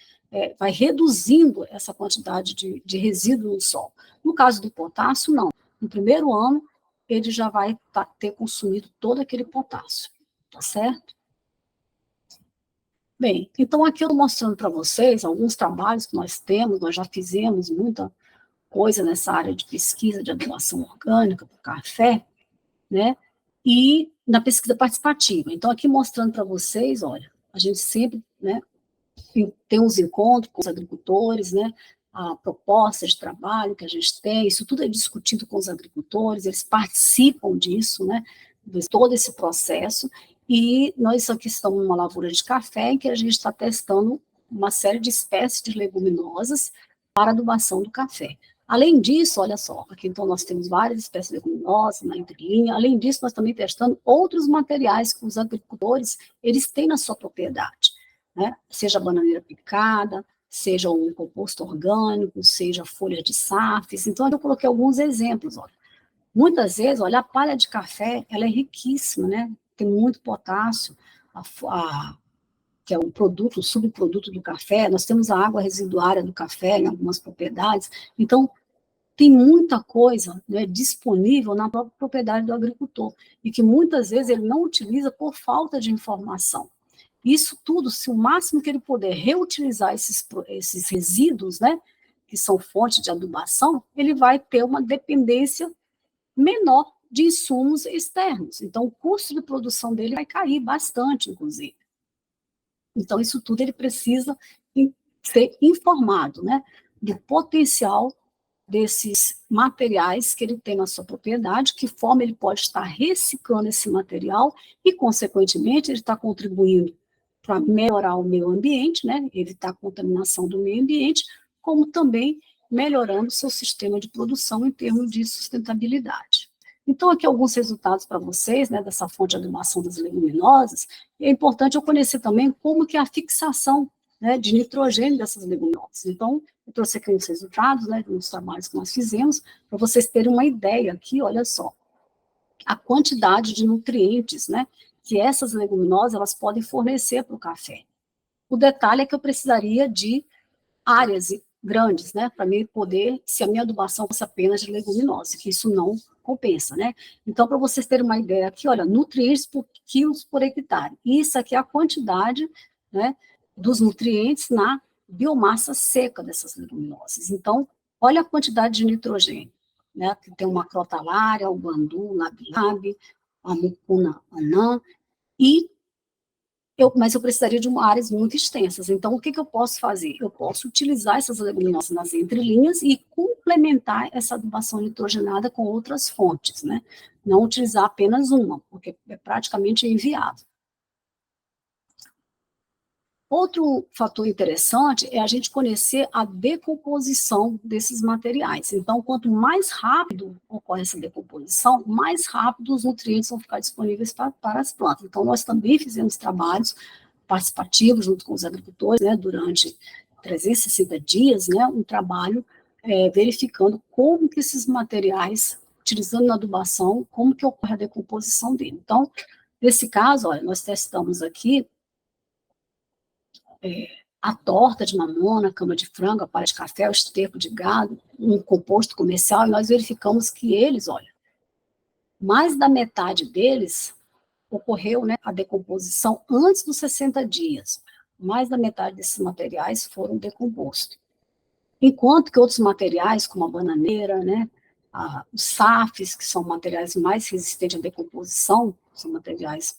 vai reduzindo essa quantidade de resíduo no solo. No caso do potássio, não. No primeiro ano, ele já vai ter consumido todo aquele potássio, tá certo? Bem, então aqui eu estou mostrando para vocês alguns trabalhos que nós temos, nós já fizemos muita coisa nessa área de pesquisa de adubação orgânica para o café, né? E na pesquisa participativa. Então, aqui mostrando para vocês, olha, a gente sempre, né, tem uns encontros com os agricultores, né, a proposta de trabalho que a gente tem, isso tudo é discutido com os agricultores, eles participam disso, né, de todo esse processo, e nós aqui estamos numa lavoura de café em que a gente está testando uma série de espécies de leguminosas para adubação do café. Além disso, olha só, aqui então nós temos várias espécies de leguminosas na entrelinha, além disso nós também testamos outros materiais que os agricultores, eles têm na sua propriedade, né? Seja bananeira picada, seja um composto orgânico, seja folha de safes. Então eu coloquei alguns exemplos, olha. Muitas vezes, olha, a palha de café, ela é riquíssima, né? Tem muito potássio, que é um produto, um subproduto do café, nós temos a água residuária do café em algumas propriedades, então tem muita coisa, né, disponível na própria propriedade do agricultor, e que muitas vezes ele não utiliza por falta de informação. Isso tudo, se o máximo que ele puder reutilizar esses resíduos, né, que são fontes de adubação, ele vai ter uma dependência menor de insumos externos. Então, o custo de produção dele vai cair bastante, inclusive. Então, isso tudo ele precisa ser informado, né, do potencial desses materiais que ele tem na sua propriedade, que forma ele pode estar reciclando esse material e, consequentemente, ele está contribuindo para melhorar o meio ambiente, né, evitar a contaminação do meio ambiente, como também melhorando o seu sistema de produção em termos de sustentabilidade. Então, aqui alguns resultados para vocês, né, dessa fonte de adubação das leguminosas. É importante eu conhecer também como que é a fixação, né, de nitrogênio dessas leguminosas. Então, eu trouxe aqui uns resultados, né, dos trabalhos que nós fizemos, para vocês terem uma ideia aqui, olha só, a quantidade de nutrientes, né, que essas leguminosas elas podem fornecer para o café. O detalhe é que eu precisaria de áreas grandes, né, para mim poder, se a minha adubação fosse apenas de leguminosa, que isso não compensa, né? Então, para vocês terem uma ideia aqui, olha, nutrientes por quilos por hectare. Isso aqui é a quantidade, né, dos nutrientes na biomassa seca dessas leguminosas. Então, olha a quantidade de nitrogênio, né? Tem uma crotalária, o bandu, labilab, a mucuna anã, mas eu precisaria de áreas muito extensas. Então, o que eu posso fazer? Eu posso utilizar essas leguminosas nas entrelinhas e complementar essa adubação nitrogenada com outras fontes, né? Não utilizar apenas uma, porque é praticamente inviável. Outro fator interessante é a gente conhecer a decomposição desses materiais. Então, quanto mais rápido ocorre essa decomposição, mais rápido os nutrientes vão ficar disponíveis para as plantas. Então, nós também fizemos trabalhos participativos junto com os agricultores, né, durante 360 dias, né, um trabalho verificando como que esses materiais, utilizando na adubação, como que ocorre a decomposição dele. Então, nesse caso, olha, nós testamos aqui a torta de mamona, a cama de frango, a palha de café, o esterco de gado, um composto comercial, e nós verificamos que eles, olha, mais da metade deles ocorreu, né, a decomposição antes dos 60 dias. Mais da metade desses materiais foram decompostos. Enquanto que outros materiais, como a bananeira, né, os safes, que são materiais mais resistentes à decomposição, são materiais,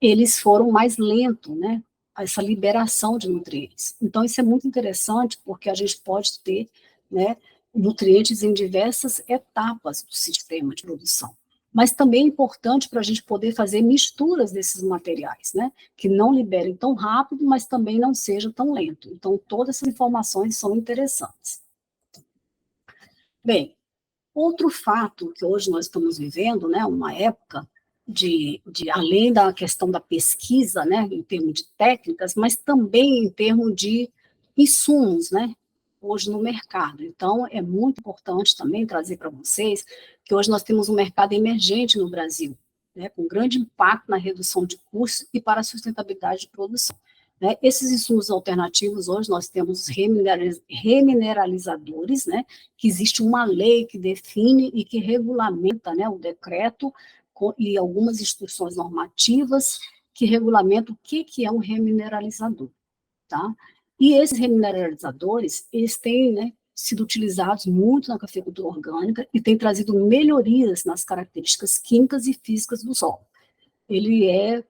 eles foram mais lentos, né, essa liberação de nutrientes. Então, isso é muito interessante, porque a gente pode ter, né, nutrientes em diversas etapas do sistema de produção. Mas também é importante para a gente poder fazer misturas desses materiais, né, que não liberem tão rápido, mas também não seja tão lento. Então, todas essas informações são interessantes. Bem, outro fato que hoje nós estamos vivendo, né, uma época além da questão da pesquisa, né, em termos de técnicas, mas também em termos de insumos, né, hoje no mercado. Então, é muito importante também trazer para vocês que hoje nós temos um mercado emergente no Brasil, né, com grande impacto na redução de custos e para a sustentabilidade de produção. Né? Esses insumos alternativos, hoje nós temos remineralizadores, né, que existe uma lei que define e que regulamenta, né, o decreto e algumas instruções normativas que regulamentam o que é um remineralizador. Tá? E esses remineralizadores, eles têm, né, sido utilizados muito na cafeicultura orgânica e têm trazido melhorias nas características químicas e físicas do solo. Ele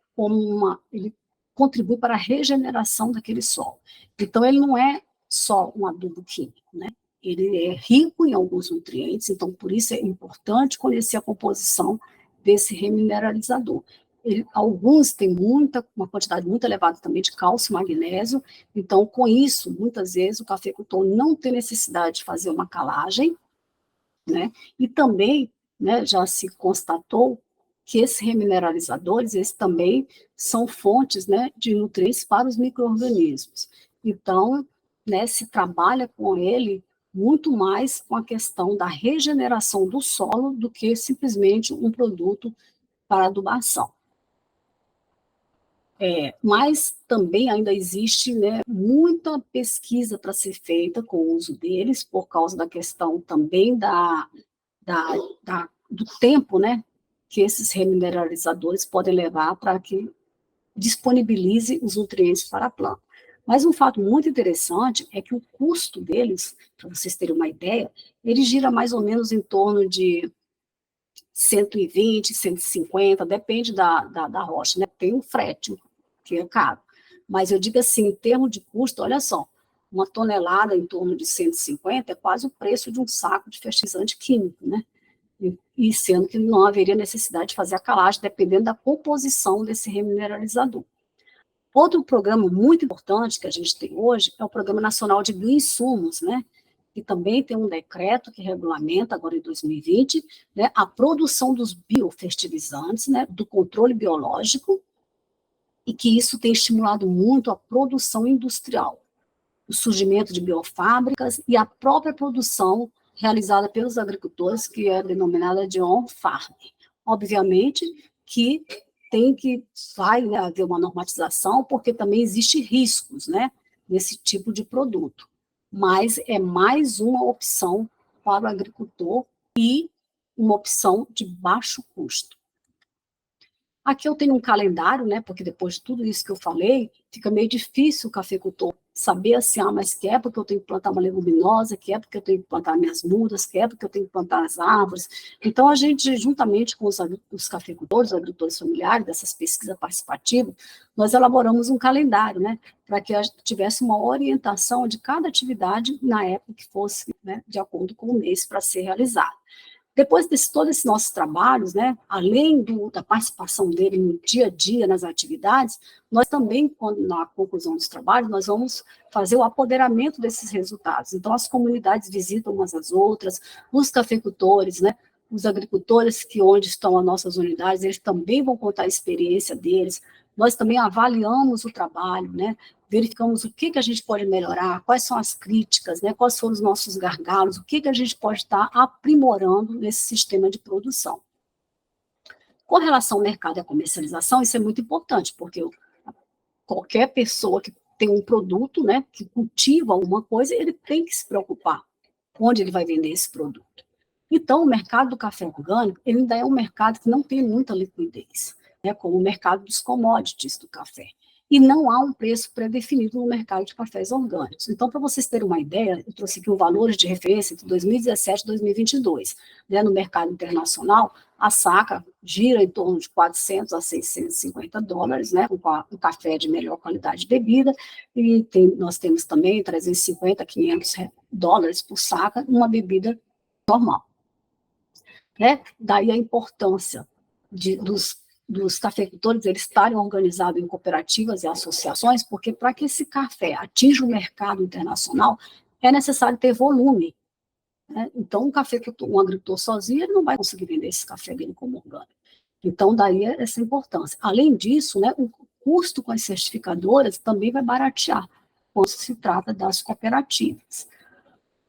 contribui para a regeneração daquele solo. Então, ele não é só um adubo químico, né? Ele é rico em alguns nutrientes, então, por isso é importante conhecer a composição desse remineralizador. Alguns têm uma quantidade muito elevada também de cálcio e magnésio, então, com isso, muitas vezes, o cafeicultor não tem necessidade de fazer uma calagem, né? E também, né, já se constatou que esses remineralizadores, eles também são fontes, né, de nutrientes para os micro-organismos. Então, né, se trabalha com ele muito mais com a questão da regeneração do solo do que simplesmente um produto para adubação. Mas também ainda existe, né, muita pesquisa para ser feita com o uso deles, por causa da questão também do tempo, né, que esses remineralizadores podem levar para que disponibilize os nutrientes para a planta. Mas um fato muito interessante é que o custo deles, para vocês terem uma ideia, ele gira mais ou menos em torno de 120, 150, depende da rocha, né? Tem um frete, que é caro. Mas eu digo assim, em termos de custo, olha só, uma tonelada em torno de 150 é quase o preço de um saco de fertilizante químico, né? E sendo que não haveria necessidade de fazer a calagem, dependendo da composição desse remineralizador. Outro programa muito importante que a gente tem hoje é o Programa Nacional de Bioinsumos, né? E também tem um decreto que regulamenta, agora em 2020, né, a produção dos biofertilizantes, né, do controle biológico, e que isso tem estimulado muito a produção industrial, o surgimento de biofábricas e a própria produção realizada pelos agricultores, que é denominada de on-farm. Obviamente que vai, né, haver uma normatização, porque também existem riscos, né, nesse tipo de produto. Mas é mais uma opção para o agricultor e uma opção de baixo custo. Aqui eu tenho um calendário, né, porque depois de tudo isso que eu falei, fica meio difícil o cafeicultor saber assim, mas que época eu tenho que plantar uma leguminosa, que época eu tenho que plantar minhas mudas, que época eu tenho que plantar as árvores. Então, a gente, juntamente com os cafeicultores, os agricultores familiares, dessas pesquisas participativas, nós elaboramos um calendário, né, para que a gente tivesse uma orientação de cada atividade na época que fosse, né, de acordo com o mês para ser realizado. Depois de todos esses nossos trabalhos, né, além da participação dele no dia a dia, nas atividades, nós também, na conclusão dos trabalhos, nós vamos fazer o apoderamento desses resultados. Então, as comunidades visitam umas às outras, os cafeicultores, né, os agricultores que onde estão as nossas unidades, eles também vão contar a experiência deles. Nós também avaliamos o trabalho, né, verificamos o que a gente pode melhorar, quais são as críticas, né, quais foram os nossos gargalos, o que a gente pode estar aprimorando nesse sistema de produção. Com relação ao mercado e à comercialização, isso é muito importante, porque qualquer pessoa que tem um produto, né, que cultiva alguma coisa, ele tem que se preocupar onde ele vai vender esse produto. Então, o mercado do café orgânico, ele ainda é um mercado que não tem muita liquidez, né, como o mercado dos commodities do café. E não há um preço pré-definido no mercado de cafés orgânicos. Então, para vocês terem uma ideia, eu trouxe aqui um valor de referência entre 2017 e 2022. Né, no mercado internacional, a saca gira em torno de 400 a 650 dólares, né, um café de melhor qualidade de bebida, e nós temos também 350 a 500 dólares por saca, uma bebida normal. Né? Daí a importância dos cafeicultores eles estarem organizados em cooperativas e associações, porque para que esse café atinja o mercado internacional, é necessário ter volume. Né? Então, um agricultor sozinho ele não vai conseguir vender esse café dele como orgânico. Então, daí essa importância. Além disso, né, o custo com as certificadoras também vai baratear, quando se trata das cooperativas.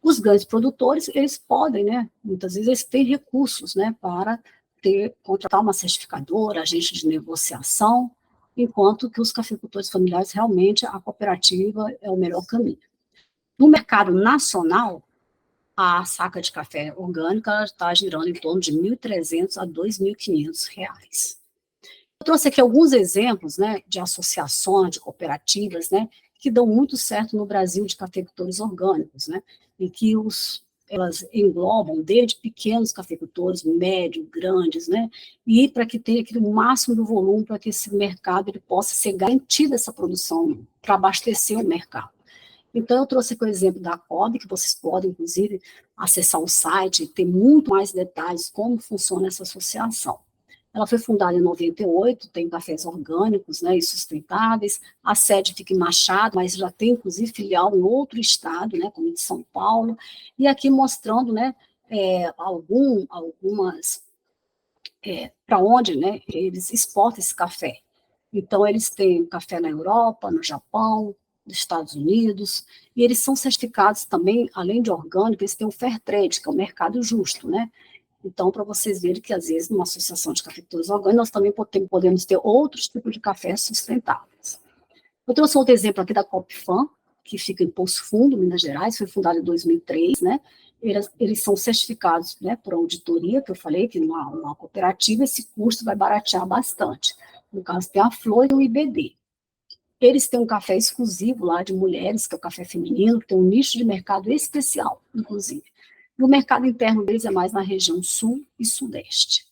Os grandes produtores, eles podem, né, muitas vezes eles têm recursos, né, para contratar uma certificadora, agente de negociação, enquanto que os cafeicultores familiares, realmente, a cooperativa é o melhor caminho. No mercado nacional, a saca de café orgânica está girando em torno de R$ 1.300 a R$ 2.500. Eu trouxe aqui alguns exemplos, né, de associações, de cooperativas, né, que dão muito certo no Brasil de cafeicultores orgânicos, né, em que elas englobam desde pequenos cafeicultores, médios, grandes, né, e para que tenha aquele máximo do volume para que esse mercado ele possa ser garantido essa produção para abastecer o mercado. Então, eu trouxe aqui o exemplo da COB, que vocês podem, inclusive, acessar o site e ter muito mais detalhes como funciona essa associação. Ela foi fundada em 98, tem cafés orgânicos, né, e sustentáveis. A sede fica em Machado, mas já tem, inclusive, filial em outro estado, né, como em São Paulo. E aqui mostrando, né, algumas para onde, né, eles exportam esse café. Então, eles têm café na Europa, no Japão, nos Estados Unidos, e eles são certificados também, além de orgânico, eles têm o Fair Trade, que é o mercado justo, né? Então, para vocês verem que, às vezes, numa associação de cafeicultores orgânicos, nós também podemos ter outros tipos de cafés sustentáveis. Eu trouxe outro exemplo aqui da Copfam, que fica em Poço Fundo, Minas Gerais, foi fundada em 2003, né? Eles são certificados, né, por auditoria, que eu falei, que numa cooperativa esse custo vai baratear bastante. No caso, tem a Flor e o IBD. Eles têm um café exclusivo lá de mulheres, que é o café feminino, que tem um nicho de mercado especial, inclusive. E o mercado interno deles é mais na região sul e sudeste.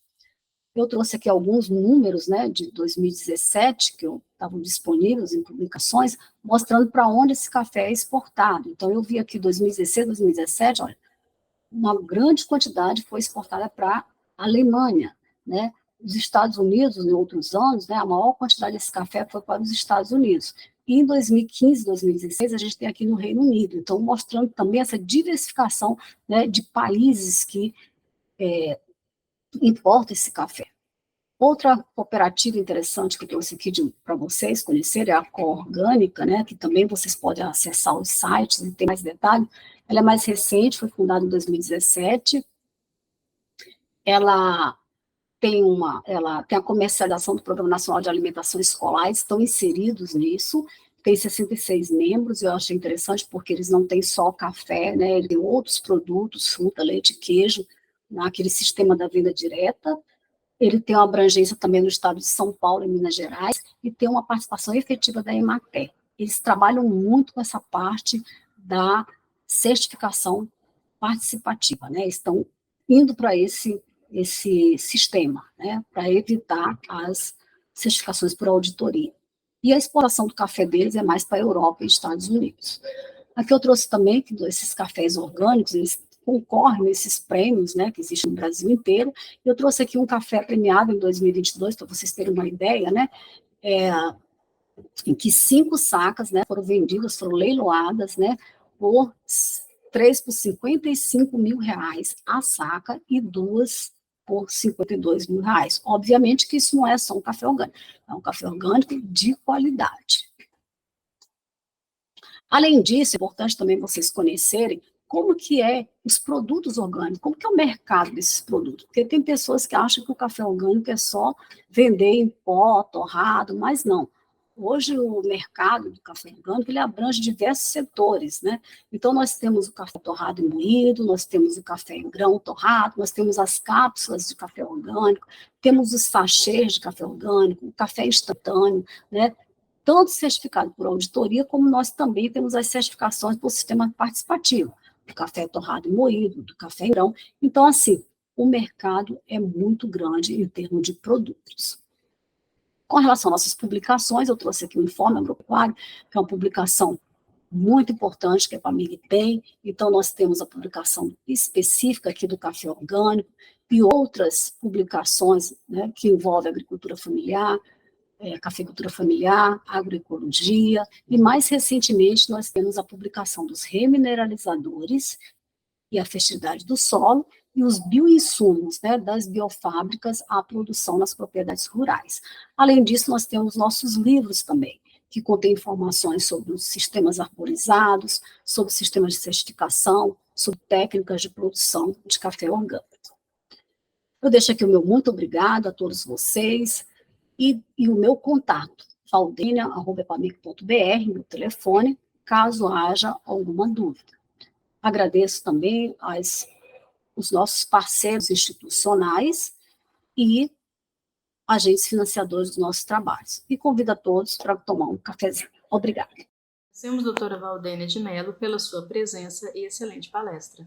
Eu trouxe aqui alguns números, né, de 2017, que estavam disponíveis em publicações, mostrando para onde esse café é exportado. Então, eu vi aqui 2016, 2017, olha, uma grande quantidade foi exportada para a Alemanha, né? Os Estados Unidos, em outros anos, né, a maior quantidade desse café foi para os Estados Unidos. E em 2015, 2016, a gente tem aqui no Reino Unido. Então, mostrando também essa diversificação, né, de países que importam esse café. Outra cooperativa interessante que eu trouxe aqui para vocês conhecerem é a Coorgânica, né, que também vocês podem acessar os sites e ter mais detalhes. Ela é mais recente, foi fundada em 2017. Ela tem a comercialização do Programa Nacional de Alimentação Escolar, estão inseridos nisso, tem 66 membros, eu achei interessante porque eles não têm só café, né, eles têm outros produtos, fruta, leite, queijo, naquele sistema da venda direta. Ele tem uma abrangência também no estado de São Paulo e Minas Gerais, e tem uma participação efetiva da Emater. Eles trabalham muito com essa parte da certificação participativa, né? Estão indo para esse sistema, né? Para evitar as certificações por auditoria. E a exportação do café deles é mais para a Europa e Estados Unidos. Aqui eu trouxe também que esses cafés orgânicos, eles concorrem nesses prêmios, né, que existem no Brasil inteiro. Eu trouxe aqui um café premiado em 2022, para vocês terem uma ideia, né, em que 5 sacas, né, foram vendidas, foram leiloadas, né, por 3 por R$ 55 mil a saca e 2 por R$ 52 mil. Obviamente que isso não é só um café orgânico, é um café orgânico de qualidade. Além disso, é importante também vocês conhecerem como que é os produtos orgânicos, como que é o mercado desses produtos, porque tem pessoas que acham que o café orgânico é só vender em pó, torrado, mas não. Hoje o mercado do café orgânico, ele abrange diversos setores, né? Então nós temos o café torrado e moído, nós temos o café em grão torrado, nós temos as cápsulas de café orgânico, temos os sachês de café orgânico, o café instantâneo, né? Tanto certificado por auditoria, como nós também temos as certificações por sistema participativo, do café torrado e moído, do café em grão. Então, assim, o mercado é muito grande em termos de produtos. Com relação às nossas publicações, eu trouxe aqui o Informe Agropecuário, que é uma publicação muito importante, que é para a Milipem. Então, nós temos a publicação específica aqui do café orgânico e outras publicações, né, que envolvem a agricultura familiar, cafeicultura familiar, agroecologia, e mais recentemente nós temos a publicação dos remineralizadores e a fertilidade do solo e os bioinsumos, né, das biofábricas à produção nas propriedades rurais. Além disso, nós temos nossos livros também, que contêm informações sobre os sistemas arborizados, sobre sistemas de certificação, sobre técnicas de produção de café orgânico. Eu deixo aqui o meu muito obrigado a todos vocês e o meu contato, valdenia@epamic.br, meu telefone, caso haja alguma dúvida. Agradeço também os nossos parceiros institucionais e agentes financiadores dos nossos trabalhos. E convido a todos para tomar um cafezinho. Obrigada. Agradecemos, doutora Valdênia de Mello, pela sua presença e excelente palestra.